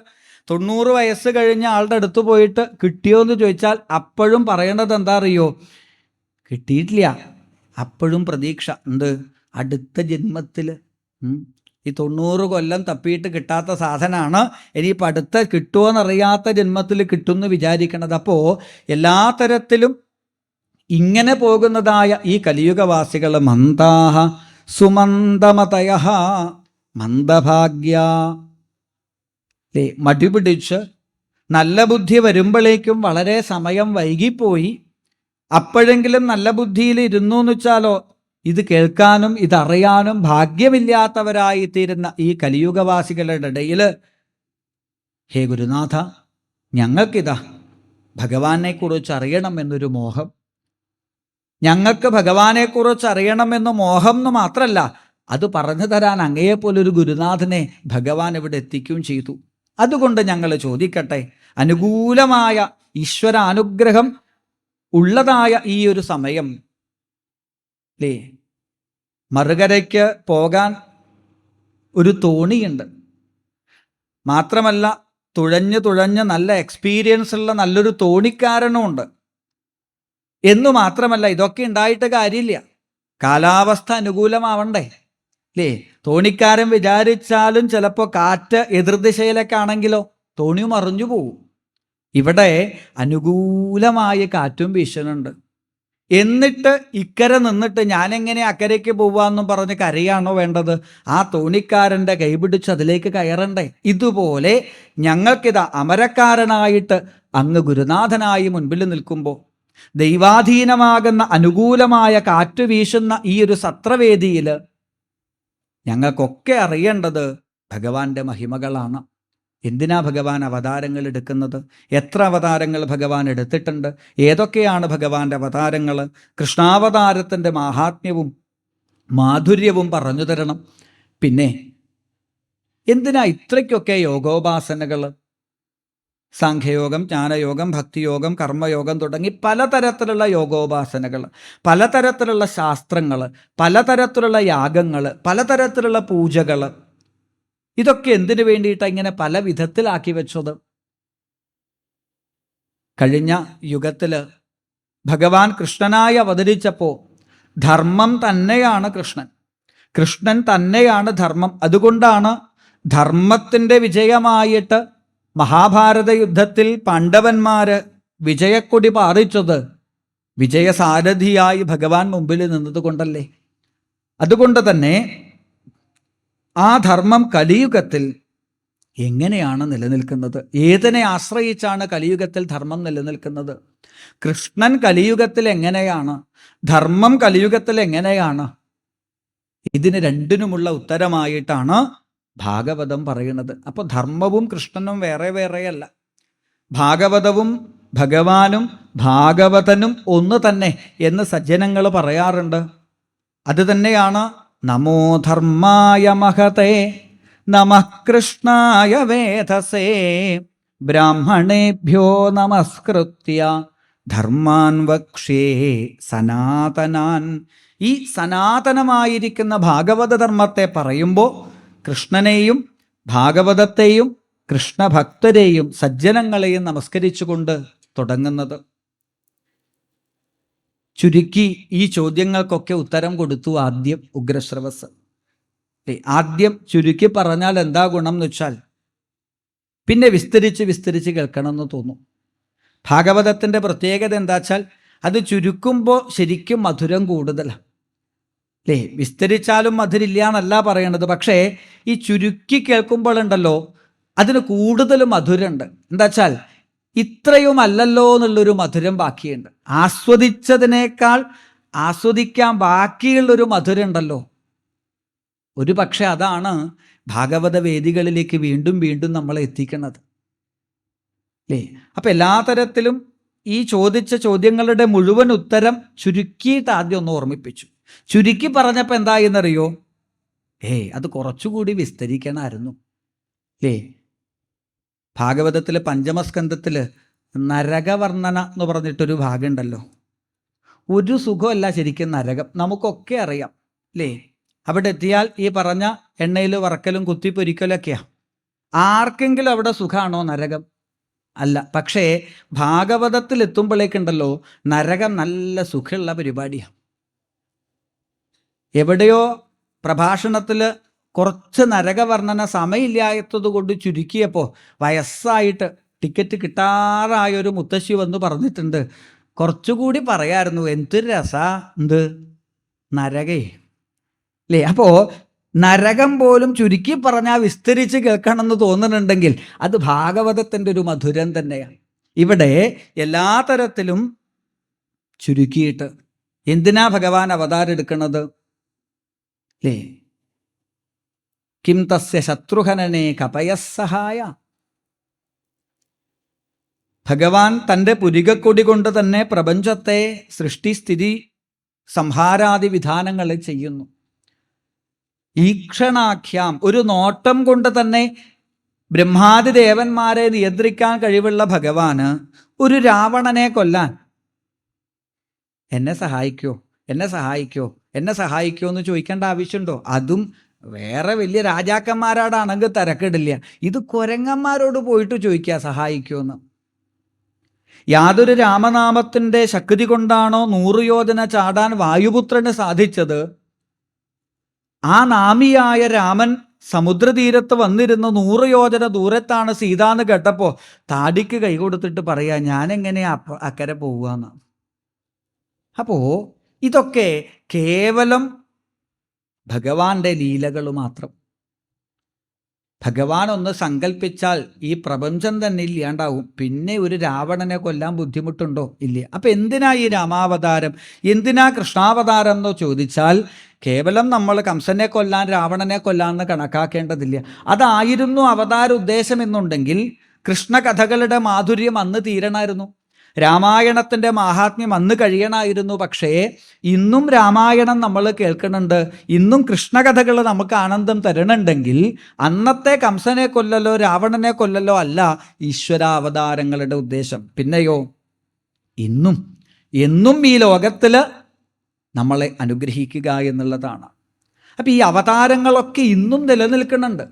90 വയസ്സ് കഴിഞ്ഞ ആളുടെ അടുത്ത് പോയിട്ട് കിട്ടിയോ എന്ന് ചോദിച്ചാൽ അപ്പോഴും പറയണത് എന്താ അറിയോ? കിട്ടിയിട്ടില്ല. അപ്പോഴും പ്രതീക്ഷ. എന്ത്? അടുത്ത ജന്മത്തിൽ ഈ 90 കൊല്ലം തപ്പിയിട്ട് കിട്ടാത്ത സാധനമാണ് ഇനിയിപ്പോൾ അടുത്ത കിട്ടുമോയെന്നറിയാത്ത ജന്മത്തിൽ കിട്ടുമെന്ന് വിചാരിക്കണത്. അപ്പോൾ എല്ലാ തരത്തിലും ഇങ്ങനെ പോകുന്നതായ ഈ കലിയുഗവാസികൾ മന്ദാഹ സുമന്ദമതയ മന്ദഭാഗ്യ, മടി പിടിച്ച് നല്ല ബുദ്ധി വരുമ്പോഴേക്കും വളരെ സമയം വൈകിപ്പോയി. അപ്പോഴെങ്കിലും നല്ല ബുദ്ധിയിൽ ഇരുന്നു എന്ന് വെച്ചാലോ, ഇത് കേൾക്കാനും ഇതറിയാനും ഭാഗ്യമില്ലാത്തവരായിത്തീരുന്ന ഈ കലിയുഗവാസികളുടെ ഇടയിൽ, ഹേ ഗുരുനാഥ, ഞങ്ങൾക്കിതാ ഭഗവാനെക്കുറിച്ച് അറിയണമെന്നൊരു മോഹം, ഞങ്ങൾക്ക് ഭഗവാനെക്കുറിച്ച് അറിയണമെന്ന് മോഹം എന്ന് മാത്രമല്ല, അത് പറഞ്ഞു തരാൻ അങ്ങയെപ്പോലൊരു ഗുരുനാഥനെ ഭഗവാൻ ഇവിടെ എത്തിക്കുകയും ചെയ്തു. അതുകൊണ്ട് ഞങ്ങൾ ചോദിക്കട്ടെ, അനുകൂലമായ ഈശ്വരാനുഗ്രഹം ഉള്ളതായ ഈ ഒരു സമയം മറുകരയ്ക്ക് പോകാൻ ഒരു തോണിയുണ്ട്. മാത്രമല്ല തുഴഞ്ഞ് നല്ല എക്സ്പീരിയൻസ് ഉള്ള നല്ലൊരു തോണിക്കാരനുമുണ്ട്. എന്നു മാത്രമല്ല, ഇതൊക്കെ ഉണ്ടായിട്ട് കാര്യമില്ല, കാലാവസ്ഥ അനുകൂലമാവണ്ടേ. തോണിക്കാരൻ വിചാരിച്ചാലും ചിലപ്പോൾ കാറ്റ് എതിർദിശയിലേക്കാണെങ്കിലോ തോണി മറിഞ്ഞു പോവും. ഇവിടെ അനുകൂലമായ കാറ്റും വീശുന്നുണ്ട്. എന്നിട്ട് ഇക്കരെ നിന്നിട്ട് ഞാനെങ്ങനെ അക്കരയ്ക്ക് പോവാന്നും പറഞ്ഞ് കരയാണോ വേണ്ടത്? ആ തോണിക്കാരൻ്റെ കൈപിടിച്ച് അതിലേക്ക് കയറണ്ടേ? ഇതുപോലെ ഞങ്ങൾക്കിതാ അമരക്കാരനായിട്ട് അങ്ങ് ഗുരുനാഥനായി മുൻപിൽ നിൽക്കുമ്പോൾ, ദൈവാധീനമാകുന്ന അനുകൂലമായ കാറ്റ് വീശുന്ന ഈ ഒരു സത്രവേദിയിൽ ഞങ്ങൾക്കൊക്കെ അറിയേണ്ടത് ഭഗവാന്റെ മഹിമകളാണ്. എന്തിനാ ഭഗവാൻ അവതാരങ്ങൾ എടുക്കുന്നത്? എത്ര അവതാരങ്ങൾ ഭഗവാൻ എടുത്തിട്ടുണ്ട്? ഏതൊക്കെയാണ് ഭഗവാന്റെ അവതാരങ്ങൾ? കൃഷ്ണാവതാരത്തിൻ്റെ മാഹാത്മ്യവും മാധുര്യവും പറഞ്ഞു തരണം. പിന്നെ എന്തിനാ ഇത്രയ്ക്കൊക്കെ യോഗോപാസനകൾ? സാഖ്യയോഗം, ജ്ഞാനയോഗം, ഭക്തിയോഗം, കർമ്മയോഗം തുടങ്ങി പലതരത്തിലുള്ള യോഗോപാസനകൾ, പലതരത്തിലുള്ള ശാസ്ത്രങ്ങൾ, പലതരത്തിലുള്ള യാഗങ്ങൾ, പലതരത്തിലുള്ള പൂജകൾ, ഇതൊക്കെ എന്തിനു വേണ്ടിയിട്ടാണ് ഇങ്ങനെ പല വിധത്തിലാക്കി വെച്ചത്? കഴിഞ്ഞ യുഗത്തിൽ ഭഗവാൻ കൃഷ്ണനായി അവതരിച്ചപ്പോൾ ധർമ്മം തന്നെയാണ് കൃഷ്ണൻ, കൃഷ്ണൻ തന്നെയാണ് ധർമ്മം. അതുകൊണ്ടാണ് ധർമ്മത്തിൻ്റെ വിജയമായിട്ട് മഹാഭാരത യുദ്ധത്തിൽ പാണ്ഡവന്മാർ വിജയക്കൊടി പാറിച്ചത് വിജയസാരഥിയായി ഭഗവാൻ മുമ്പിൽ നിന്നതുകൊണ്ടല്ലേ. അതുകൊണ്ട് തന്നെ ആ ധർമ്മം കലിയുഗത്തിൽ എങ്ങനെയാണ് നിലനിൽക്കുന്നത്? ഏതിനെ ആശ്രയിച്ചാണ് കലിയുഗത്തിൽ ധർമ്മം നിലനിൽക്കുന്നത്? കൃഷ്ണൻ കലിയുഗത്തിൽ എങ്ങനെയാണ്? ധർമ്മം കലിയുഗത്തിൽ എങ്ങനെയാണ്? ഇതിന് രണ്ടിനുമുള്ള ഉത്തരമായിട്ടാണ് ഭാഗവതം പറയുന്നത്. അപ്പോൾ ധർമ്മവും കൃഷ്ണനും വേറെ വേറെയല്ല. ഭാഗവതവും ഭഗവാനും ഭാഗവതനും ഒന്ന് തന്നെ എന്ന് സജ്ജനങ്ങൾ പറയാറുണ്ട്. അത് തന്നെയാണ് നമോ ധർമായ മഹതേ നമഃ കൃഷ്ണായ വേധസേ ബ്രാഹ്മണേഭ്യോ നമസ്കൃത്യ ധർമാൻ വക്ഷ്യേ സനാതനാൻ. ഈ സനാതനമായിരിക്കുന്ന ഭാഗവത ധർമ്മത്തെ പറയുമ്പോൾ കൃഷ്ണനെയും ഭാഗവതത്തെയും കൃഷ്ണഭക്തരെയും സജ്ജനങ്ങളെയും നമസ്കരിച്ചുകൊണ്ട് തുടങ്ങുന്നത്. ചുരുക്കി ഈ ചോദ്യങ്ങൾക്കൊക്കെ ഉത്തരം കൊടുത്തു ആദ്യം ഉഗ്രശ്രവസ്. ആദ്യം ചുരുക്കി പറഞ്ഞാൽ എന്താ ഗുണം എന്ന് വെച്ചാൽ പിന്നെ വിസ്തരിച്ച് കേൾക്കണമെന്ന് തോന്നും. ഭാഗവതത്തിൻ്റെ പ്രത്യേകത എന്താ വെച്ചാൽ അത് ചുരുക്കുമ്പോൾ ശരിക്കും മധുരം കൂടുതലാണ്. വിസ്തരിച്ചാലും മധുരില്ല എന്നല്ല പറയണത്. പക്ഷേ ഈ ചുരുക്കി കേൾക്കുമ്പോഴുണ്ടല്ലോ അതിന് കൂടുതൽ മധുരമുണ്ട്. എന്താ വെച്ചാൽ ഇത്രയും അല്ലല്ലോ എന്നുള്ളൊരു മധുരം ബാക്കിയുണ്ട്. ആസ്വദിച്ചതിനേക്കാൾ ആസ്വദിക്കാൻ ബാക്കിയുള്ളൊരു മധുരം ഉണ്ടല്ലോ. ഒരു പക്ഷെ അതാണ് ഭാഗവത വേദികളിലേക്ക് വീണ്ടും വീണ്ടും നമ്മളെ എത്തിക്കുന്നത്. അപ്പം എല്ലാ തരത്തിലും ഈ ചോദിച്ച ചോദ്യങ്ങളുടെ മുഴുവൻ ഉത്തരം ചുരുക്കിയിട്ട് ആദ്യം ഒന്ന് ഓർമ്മിപ്പിച്ചു. ചുരുക്കി പറഞ്ഞപ്പോൾ എന്തായെന്നറിയോ? അത് കുറച്ചുകൂടി വിസ്തരിക്കണമായിരുന്നു. ഭാഗവതത്തിലെ പഞ്ചമസ്കന്ധത്തിൽ നരകവർണ്ണന എന്ന് പറഞ്ഞിട്ടൊരു ഭാഗമുണ്ടല്ലോ. ഒരു സുഖമല്ല ശരിക്കും നരകം, നമുക്കൊക്കെ അറിയാം അവിടെ എത്തിയാൽ ഈ പറഞ്ഞ എണ്ണയിൽ വറക്കലും കുത്തിപ്പൊരിക്കലൊക്കെയാണ്. ആർക്കെങ്കിലും അവിടെ സുഖമാണോ നരകം? അല്ല. പക്ഷേ ഭാഗവതത്തിൽ എത്തുമ്പോഴേക്കുണ്ടല്ലോ നരകം നല്ല സുഖമുള്ള പരിപാടിയാണ്. എവിടെയോ പ്രഭാഷണത്തിൽ കുറച്ച് നരകവർണ്ണന സമയമില്ലാത്തത് കൊണ്ട് ചുരുക്കിയപ്പോൾ വയസ്സായിട്ട് ടിക്കറ്റ് കിട്ടാറായൊരു മുത്തശ്ശി വന്ന് പറഞ്ഞിട്ടുണ്ട്, കുറച്ചുകൂടി പറയായിരുന്നു, എന്തൊരു രസാ എന്ത് നരകേ അല്ലേ. അപ്പോൾ നരകം പോലും ചുരുക്കി പറഞ്ഞാൽ വിസ്തരിച്ച് കേൾക്കണമെന്ന് തോന്നുന്നുണ്ടെങ്കിൽ അത് ഭാഗവതത്തിൻ്റെ ഒരു മധുരം തന്നെയാണ്. ഇവിടെ എല്ലാ തരത്തിലും ചുരുക്കിയിട്ട് എന്തിനാ ഭഗവാൻ അവതാരം എടുക്കുന്നത് അല്ലേ? കിം തസ്യ ശത്രുഹനനെ കപയസഹായ. ഭഗവാൻ തൻ്റെ പുരികക്കൊടി കൊണ്ട് തന്നെ പ്രപഞ്ചത്തെ സൃഷ്ടിസ്ഥിതി സംഹാരാദി വിധാനങ്ങൾ ചെയ്യുന്നു. ഈക്ഷണാഖ്യാം, ഒരു നോട്ടം കൊണ്ട് തന്നെ ബ്രഹ്മാദി ദേവന്മാരെ നിയന്ത്രിക്കാൻ കഴിവുള്ള ഭഗവാന് ഒരു രാവണനെ കൊല്ലാൻ എന്നെ സഹായിക്കോ എന്നെ സഹായിക്കോ എന്നെ സഹായിക്കോ എന്ന് ചോദിക്കേണ്ട ആവശ്യമുണ്ടോ? അതും വേറെ വലിയ രാജാക്കന്മാരോടാണെങ്കിൽ തിരക്കിടില്ല, ഇത് കുരങ്ങന്മാരോട് പോയിട്ട് ചോദിക്കുക സഹായിക്കുമെന്ന്. യാതൊരു രാമനാമത്തിൻ്റെ ശക്തി കൊണ്ടാണോ 100 യോജന ചാടാൻ വായുപുത്രന് സാധിച്ചത്, ആ നാമിയായ രാമൻ സമുദ്രതീരത്ത് വന്നിരുന്ന 100 യോജന ദൂരത്താണ് സീത എന്ന് കേട്ടപ്പോൾ താടിക്ക് കൈ കൊടുത്തിട്ട് പറയാ, ഞാനെങ്ങനെയാ അക്കരെ പോവുകയെന്ന്. അപ്പോൾ ഇതൊക്കെ കേവലം ഭഗവാന്റെ ലീലകൾ മാത്രം. ഭഗവാൻ ഒന്ന് സങ്കല്പിച്ചാൽ ഈ പ്രപഞ്ചം തന്നെ ഇല്ലാണ്ടാവും. പിന്നെ ഒരു രാവണനെ കൊല്ലാൻ ബുദ്ധിമുട്ടുണ്ടോ? ഇല്ല. അപ്പം എന്തിനാ ഈ രാമാവതാരം, എന്തിനാ കൃഷ്ണാവതാരം എന്നോ ചോദിച്ചാൽ കേവലം നമ്മൾ കംസനെ കൊല്ലാൻ രാവണനെ കൊല്ലാൻ എന്ന് കണക്കാക്കേണ്ടതില്ല. അതായിരുന്നു അവതാര ഉദ്ദേശം എന്നുണ്ടെങ്കിൽ കൃഷ്ണകഥകളുടെ മാധുര്യം അന്ന് തീരണമായിരുന്നു, രാമായണത്തിൻ്റെ മാഹാത്മ്യം അന്ന് കഴിയണമായിരുന്നു. പക്ഷേ ഇന്നും രാമായണം നമ്മൾ കേൾക്കുന്നുണ്ട്, ഇന്നും കൃഷ്ണകഥകൾ നമുക്ക് ആനന്ദം തരണുണ്ടെങ്കിൽ അന്നത്തെ കംസനെ കൊല്ലലോ രാവണനെ കൊല്ലലോ അല്ല ഈശ്വരാവതാരങ്ങളുടെ ഉദ്ദേശം. പിന്നെയോ എന്നും ഈ ലോകത്തിൽ നമ്മളെ അനുഗ്രഹിക്കുക എന്നുള്ളതാണ്. അപ്പം ഈ അവതാരങ്ങളൊക്കെ ഇന്നും നിലനിൽക്കുന്നുണ്ട്,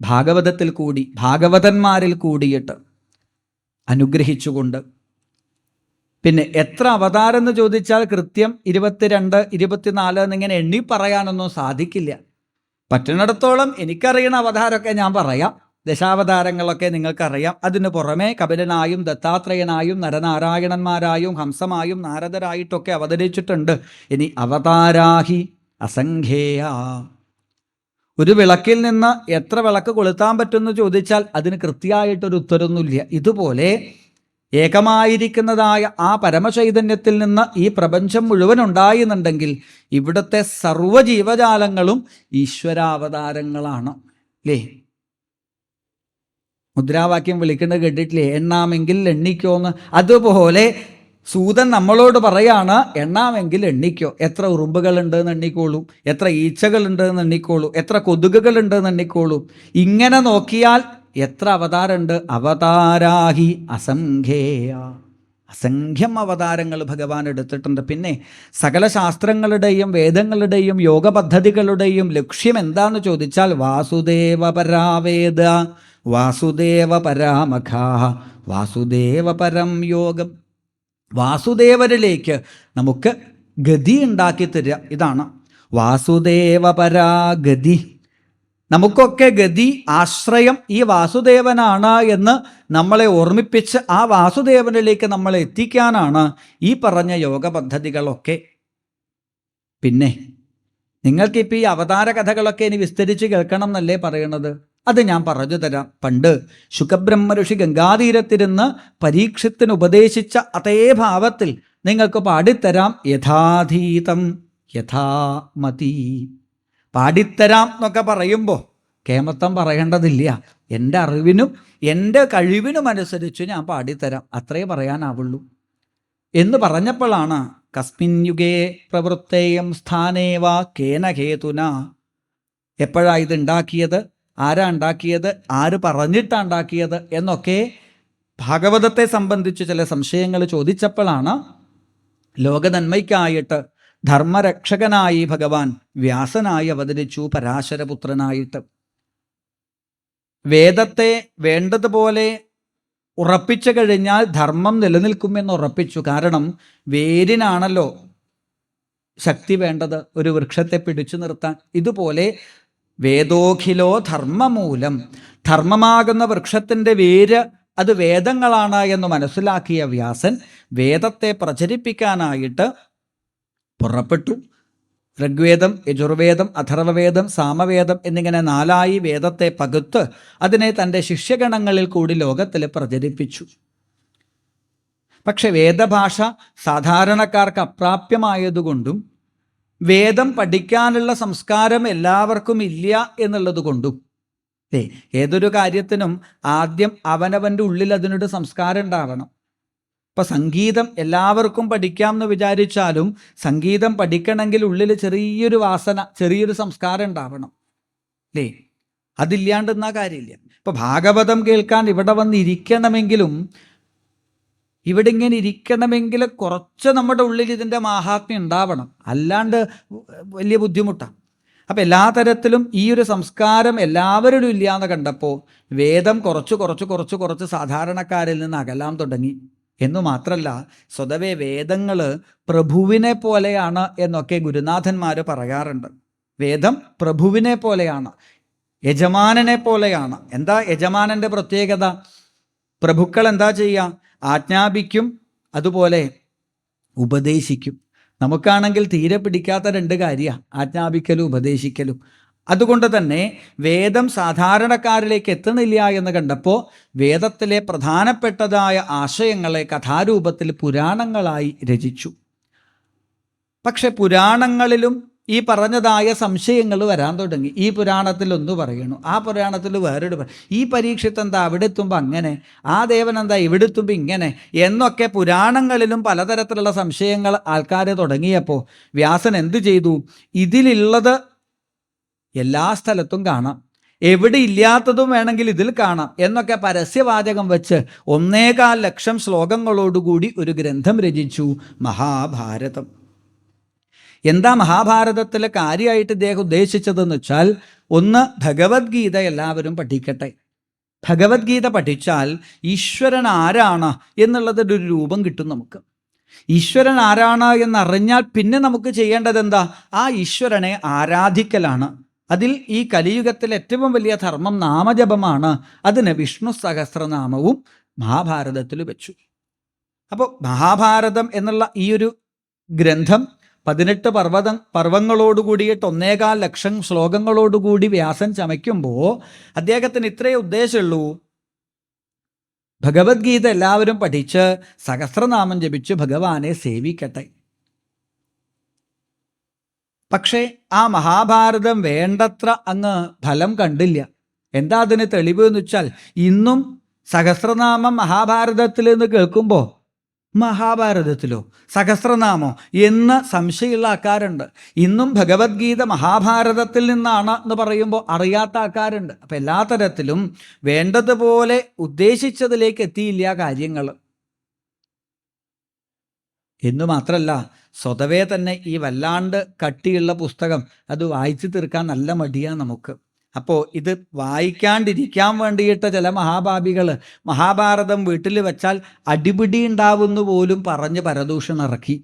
ഭാഗവതത്തിൽ കൂടി ഭാഗവതന്മാരിൽ കൂടിയിട്ട് അനുഗ്രഹിച്ചുകൊണ്ട്. പിന്നെ എത്ര അവതാരം എന്ന് ചോദിച്ചാൽ കൃത്യം 22, 24 എന്നിങ്ങനെ എണ്ണി പറയാനൊന്നും സാധിക്കില്ല. പറ്റുന്നിടത്തോളം എനിക്കറിയണ അവതാരമൊക്കെ ഞാൻ പറയാം, ദശാവതാരങ്ങളൊക്കെ നിങ്ങൾക്കറിയാം. അതിന് പുറമെ കപിലനായും ദത്താത്രേയനായും നരനാരായണന്മാരായും ഹംസമായും നാരദരായിട്ടൊക്കെ അവതരിച്ചിട്ടുണ്ട്. ഇനി അവതാരാഹി അസംഖ്യേയ. ഒരു വിളക്കിൽ നിന്ന് എത്ര വിളക്ക് കൊളുത്താൻ പറ്റുമെന്ന് ചോദിച്ചാൽ അതിന് കൃത്യമായിട്ടൊരു ഉത്തരമൊന്നുമില്ല. ഇതുപോലെ ഏകമായിരിക്കുന്നതായ ആ പരമചൈതന്യത്തിൽ നിന്ന് ഈ പ്രപഞ്ചം മുഴുവൻ ഉണ്ടായിരുന്നുണ്ടെങ്കിൽ ഇവിടുത്തെ സർവ്വജീവജാലങ്ങളും ഈശ്വരാവതാരങ്ങളാണ് അല്ലേ? മുദ്രാവാക്യം വിളിക്കുന്നത് കേട്ടിട്ടില്ലേ, എണ്ണാമെങ്കിൽ എണ്ണിക്കോന്ന്. അതുപോലെ സൂതൻ നമ്മളോട് പറയാണ്, എണ്ണാമെങ്കിൽ എണ്ണിക്കോ. എത്ര ഉറുമ്പുകളുണ്ടെന്ന് എണ്ണിക്കോളൂ, എത്ര ഈച്ചകളുണ്ടെന്ന് എണ്ണിക്കോളൂ, എത്ര കൊതുകുകളുണ്ടെന്ന് എണ്ണിക്കോളൂ. ഇങ്ങനെ നോക്കിയാൽ എത്ര അവതാരമുണ്ട്? അവതാരാഹി അസംഖ്യേയ. അസംഖ്യം അവതാരങ്ങൾ ഭഗവാൻ എടുത്തിട്ടുണ്ട്. പിന്നെ സകല ശാസ്ത്രങ്ങളുടെയും വേദങ്ങളുടെയും യോഗ പദ്ധതികളുടെയും ലക്ഷ്യം എന്താണെന്ന് ചോദിച്ചാൽ വാസുദേവ പരാവേദ വാസുദേവ പരാമഖ വാസുദേവ പരം യോഗം. വാസുദേവരിലേക്ക് നമുക്ക് ഗതി ഉണ്ടാക്കി തരിക, ഇതാണ് വാസുദേവ പരാഗതി. നമുക്കൊക്കെ ഗതി ആശ്രയം ഈ വാസുദേവനാണ് എന്ന് നമ്മളെ ഓർമ്മിപ്പിച്ച് ആ വാസുദേവനിലേക്ക് നമ്മളെ എത്തിക്കാനാണ് ഈ പറഞ്ഞ യോഗ പദ്ധതികളൊക്കെ. പിന്നെ നിങ്ങൾക്കിപ്പോൾ ഈ അവതാര കഥകളൊക്കെ ഇനി വിസ്തരിച്ച് കേൾക്കണം എന്നല്ലേ പറയണത്? അത് ഞാൻ പറഞ്ഞു തരാം. പണ്ട് ശുകബ്രഹ്മ ഗംഗാതീരത്തിരുന്ന് പരീക്ഷത്തിന് ഉപദേശിച്ച അതേ ഭാവത്തിൽ നിങ്ങൾക്ക് പാടിത്തരാം. യഥാധീതം യഥാമതി. പാടിത്തരാം എന്നൊക്കെ പറയുമ്പോൾ കേമത്തം പറയേണ്ടതില്ല. എൻ്റെ അറിവിനും എൻ്റെ കഴിവിനും അനുസരിച്ച് ഞാൻ പാടിത്തരാം, അത്രേ പറയാനാവുള്ളൂ എന്ന് പറഞ്ഞപ്പോഴാണ് കസ്മിൻ യുഗേ പ്രവൃത്തേയം സ്ഥാനേവ കേന ഹേതുന. എപ്പോഴാണ് ഇത് ഉണ്ടാക്കിയത്, ആരാ ഉണ്ടാക്കിയത്, ആര് പറഞ്ഞിട്ടാണ് ഉണ്ടാക്കിയത് എന്നൊക്കെ ഭാഗവതത്തെ സംബന്ധിച്ച് ചില സംശയങ്ങൾ ചോദിച്ചപ്പോഴാണ് ലോകനന്മയ്ക്കായിട്ട് ധർമ്മരക്ഷകനായി ഭഗവാൻ വ്യാസനായി അവതരിച്ചു, പരാശരപുത്രനായിട്ട്. വേദത്തെ വേണ്ടതുപോലെ ഉറപ്പിച്ചു കഴിഞ്ഞാൽ ധർമ്മം നിലനിൽക്കുമെന്ന് ഉറപ്പിച്ചു. കാരണം വേരിനാണല്ലോ ശക്തി വേണ്ടത് ഒരു വൃക്ഷത്തെ പിടിച്ചു നിർത്താൻ. ഇതുപോലെ വേദോഖിലോ ധർമ്മമൂലം. ധർമ്മമാകുന്ന വൃക്ഷത്തിൻ്റെ വേര് അത് വേദങ്ങളാണ് എന്ന് മനസ്സിലാക്കിയ വ്യാസൻ വേദത്തെ പ്രചരിപ്പിക്കാനായിട്ട് പുറപ്പെട്ടു. ഋഗ്വേദം, യജുർവേദം, അഥർവവേദം, സാമവേദം എന്നിങ്ങനെ 4 വേദത്തെ പകുത്ത് അതിനെ തൻ്റെ ശിഷ്യഗണങ്ങളിൽ കൂടി ലോകത്തിൽ പ്രചരിപ്പിച്ചു. പക്ഷെ വേദഭാഷ സാധാരണക്കാർക്ക് അപ്രാപ്യമായതുകൊണ്ടും വേദം പഠിക്കാനുള്ള സംസ്കാരം എല്ലാവർക്കും ഇല്ല എന്നുള്ളത് കൊണ്ടും ഏതൊരു കാര്യത്തിനും ആദ്യം അവനവൻ്റെ ഉള്ളിൽ അതിനൊരു സംസ്കാരം ഉണ്ടാവണം. ഇപ്പം സംഗീതം എല്ലാവർക്കും പഠിക്കാം എന്ന് വിചാരിച്ചാലും സംഗീതം പഠിക്കണമെങ്കിൽ ഉള്ളിൽ ചെറിയൊരു വാസന, ചെറിയൊരു സംസ്കാരം ഉണ്ടാവണം അല്ലേ? അതില്ലാണ്ടെന്നാ കാര്യമില്ല. ഇപ്പം ഭാഗവതം കേൾക്കാൻ ഇവിടെ വന്നിരിക്കണമെങ്കിലും ഇവിടെ ഇങ്ങനെ ഇരിക്കണമെങ്കിൽ കുറച്ച് നമ്മുടെ ഉള്ളിൽ ഇതിൻ്റെ മാഹാത്മ്യം ഉണ്ടാവണം, അല്ലാണ്ട് വലിയ ബുദ്ധിമുട്ടാണ്. അപ്പം എല്ലാ തരത്തിലും ഈ ഒരു സംസ്കാരം എല്ലാവരും ഇല്ലയെന്ന് കണ്ടപ്പോൾ വേദം കുറച്ച് സാധാരണക്കാരിൽ നിന്ന് അകലാൻ തുടങ്ങി. എന്നു മാത്രമല്ല, സ്വതവേ വേദങ്ങൾ പ്രഭുവിനെ പോലെയാണ് എന്നൊക്കെ ഗുരുനാഥന്മാർ പറയാറുണ്ട്. വേദം പ്രഭുവിനെ പോലെയാണ്, യജമാനനെ പോലെയാണ്. എന്താ യജമാനൻ്റെ പ്രത്യേകത? പ്രഭുക്കൾ എന്താ ചെയ്യുക? ആജ്ഞാപിക്കും, അതുപോലെ ഉപദേശിക്കും. നമുക്കാണെങ്കിൽ തീരെ പിടിക്കാത്ത 2 കാര്യമാണ്, ആജ്ഞാപിക്കലും ഉപദേശിക്കലും. അതുകൊണ്ട് തന്നെ വേദം സാധാരണക്കാരിലേക്ക് എത്തുന്നില്ല എന്ന് കണ്ടപ്പോൾ വേദത്തിലെ പ്രധാനപ്പെട്ടതായ ആശയങ്ങളെ കഥാരൂപത്തിൽ പുരാണങ്ങളായി രചിച്ചു. പക്ഷെ പുരാണങ്ങളിലും ഈ പറഞ്ഞതായ സംശയങ്ങൾ വരാൻ തുടങ്ങി. ഈ പുരാണത്തിൽ ഒന്ന് പറയണു, ആ പുരാണത്തിൽ വേറൊരു ഈ പരീക്ഷത്ത് എന്താ അവിടെ എത്തുമ്പോൾ അങ്ങനെ, ആ ദേവൻ എന്താ ഇവിടെ എത്തുമ്പോൾ ഇങ്ങനെ എന്നൊക്കെ പുരാണങ്ങളിലും പലതരത്തിലുള്ള സംശയങ്ങൾ ആൾക്കാർ തുടങ്ങിയപ്പോൾ വ്യാസൻ എന്തു ചെയ്തു? ഇതിലുള്ളത് എല്ലാ സ്ഥലത്തും കാണാം, എവിടെ ഇല്ലാത്തതും വേണമെങ്കിൽ ഇതിൽ കാണാം എന്നൊക്കെ പരസ്യവാചകം വെച്ച് 1.25 ലക്ഷം ശ്ലോകങ്ങളോടുകൂടി ഒരു ഗ്രന്ഥം രചിച്ചു, മഹാഭാരതം. എന്താ മഹാഭാരതത്തിലെ കാര്യമായിട്ട് ഇദ്ദേഹം ഉദ്ദേശിച്ചതെന്ന് വെച്ചാൽ, ഒന്ന്, ഭഗവത്ഗീത എല്ലാവരും പഠിക്കട്ടെ. ഭഗവത്ഗീത പഠിച്ചാൽ ഈശ്വരൻ ആരാണ് എന്നുള്ളതിൻ്റെ ഒരു രൂപം കിട്ടും നമുക്ക്. ഈശ്വരൻ ആരാണ് എന്നറിഞ്ഞാൽ പിന്നെ നമുക്ക് ചെയ്യേണ്ടത് എന്താ? ആ ഈശ്വരനെ ആരാധിക്കലാണ്. അതിൽ ഈ കലിയുഗത്തിൽ ഏറ്റവും വലിയ ധർമ്മം നാമജപമാണ്. അതിന് വിഷ്ണു സഹസ്രനാമവും മഹാഭാരതത്തിൽ വെച്ചു. അപ്പോൾ മഹാഭാരതം എന്നുള്ള ഈ ഒരു ഗ്രന്ഥം 18 പർവ്വങ്ങളോടുകൂടിയിട്ട് 1.25 ലക്ഷം ശ്ലോകങ്ങളോടുകൂടി വ്യാസൻ ചമയ്ക്കുമ്പോൾ അദ്ദേഹത്തിന് ഇത്രയേ ഉദ്ദേശമുള്ളൂ: ഭഗവത്ഗീത എല്ലാവരും പഠിച്ച് സഹസ്രനാമം ജപിച്ച് ഭഗവാനെ സേവിക്കട്ടെ. പക്ഷേ ആ മഹാഭാരതം വേണ്ടത്ര അങ്ങ് ഫലം കണ്ടില്ല. എന്താ അതിന് തെളിവ് എന്ന് വെച്ചാൽ, ഇന്നും സഹസ്രനാമം മഹാഭാരതത്തിൽ നിന്ന് കേൾക്കുമ്പോൾ മഹാഭാരതത്തിലോ സഹസ്രനാമോ എന്ന് സംശയമുള്ള ആൾക്കാരുണ്ട്. ഇന്നും ഭഗവത്ഗീത മഹാഭാരതത്തിൽ നിന്നാണ് എന്ന് പറയുമ്പോൾ അറിയാത്ത ആൾക്കാരുണ്ട്. അപ്പം എല്ലാ തരത്തിലും വേണ്ടതുപോലെ ഉദ്ദേശിച്ചതിലേക്ക് എത്തിയില്ല കാര്യങ്ങൾ. എന്നു മാത്രമല്ല, സ്വതവേ തന്നെ ഈ വല്ലാണ്ട് കട്ടിയുള്ള പുസ്തകം അത് വായിച്ചു തീർക്കാൻ നല്ല മടിയാണ് നമുക്ക്. അപ്പോൾ ഇത് വായിക്കാണ്ടിരിക്കാൻ വേണ്ടിയിട്ട് ചില മഹാഭാപികൾ മഹാഭാരതം വീട്ടിൽ വെച്ചാൽ അടിപിടി ഉണ്ടാവുന്നു പോലും പറഞ്ഞ് പരദൂഷണം ഇറക്കി.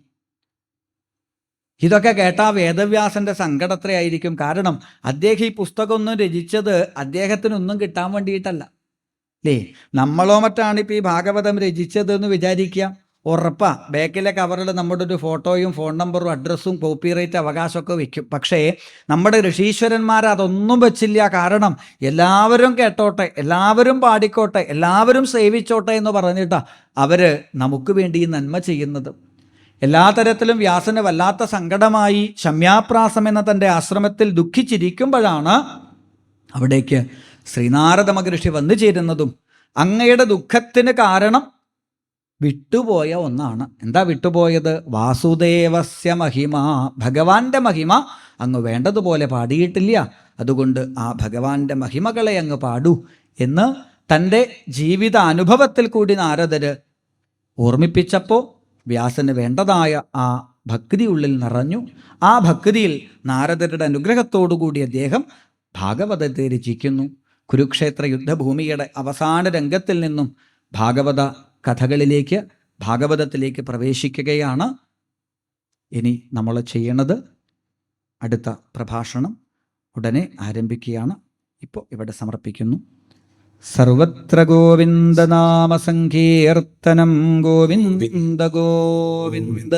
ഇതൊക്കെ കേട്ടാൽ വേദവ്യാസൻ്റെ സങ്കടത്രയായിരിക്കും. കാരണം അദ്ദേഹം ഈ പുസ്തകമൊന്നും രചിച്ചത് അദ്ദേഹത്തിനൊന്നും കിട്ടാൻ വേണ്ടിയിട്ടല്ല അല്ലേ. നമ്മളോ മറ്റാണിപ്പോൾ ഈ ഭാഗവതം രചിച്ചതെന്ന് വിചാരിക്കുക, ഉറപ്പാ ബാക്കിലെ കവറിൽ നമ്മുടെ ഒരു ഫോട്ടോയും ഫോൺ നമ്പറും അഡ്രസ്സും കോപ്പിറൈറ്റ് അവകാശമൊക്കെ വെക്കും. പക്ഷേ നമ്മുടെ ഋഷീശ്വരന്മാർ അതൊന്നും വെച്ചില്ല. കാരണം എല്ലാവരും കേട്ടോട്ടെ, എല്ലാവരും പാടിക്കോട്ടെ, എല്ലാവരും സേവിച്ചോട്ടെ എന്ന് പറഞ്ഞിട്ടാണ് അവർ നമുക്ക് വേണ്ടി നന്മ ചെയ്യുന്നത്. എല്ലാ തരത്തിലും വ്യാസന് വല്ലാത്ത സങ്കടമായി. ശമ്യാപ്രാസം എന്ന തൻ്റെ ആശ്രമത്തിൽ ദുഃഖിച്ചിരിക്കുമ്പോഴാണ് അവിടേക്ക് ശ്രീനാരദ മഹർഷി വന്നു ചേരുന്നതും. അങ്ങയുടെ ദുഃഖത്തിന് കാരണം വിട്ടുപോയ ഒന്നാണ്. എന്താ വിട്ടുപോയത്? വാസുദേവസ്യ മഹിമ, ഭഗവാന്റെ മഹിമ അങ്ങ് വേണ്ടതുപോലെ പാടിയിട്ടില്ല. അതുകൊണ്ട് ആ ഭഗവാന്റെ മഹിമകളെ അങ്ങ് പാടൂ എന്ന് തൻ്റെ ജീവിത അനുഭവത്തിൽ കൂടി നാരദര് ഓർമ്മിപ്പിച്ചപ്പോൾ വ്യാസന് വേണ്ടതായ ആ ഭക്തി ഉള്ളിൽ നിറഞ്ഞു. ആ ഭക്തിയിൽ നാരദരുടെ അനുഗ്രഹത്തോടുകൂടി അദ്ദേഹം ഭാഗവതത്തെ രചിക്കുന്നു. കുരുക്ഷേത്ര യുദ്ധഭൂമിയുടെ അവസാന രംഗത്തിൽ നിന്നും ഭാഗവത കഥകളിലേക്ക്, ഭാഗവതത്തിലേക്ക് പ്രവേശിക്കുകയാണ്. ഇനി നമ്മൾ ചെയ്യണത് അടുത്ത പ്രഭാഷണം ഉടനെ ആരംഭിക്കുകയാണ്. ഇപ്പോൾ ഇവിടെ സമർപ്പിക്കുന്നു. സർവത്ര ഗോവിന്ദനാമ സങ്കീർത്തനം ഗോവിന്ദ ഗോവിന്ദ.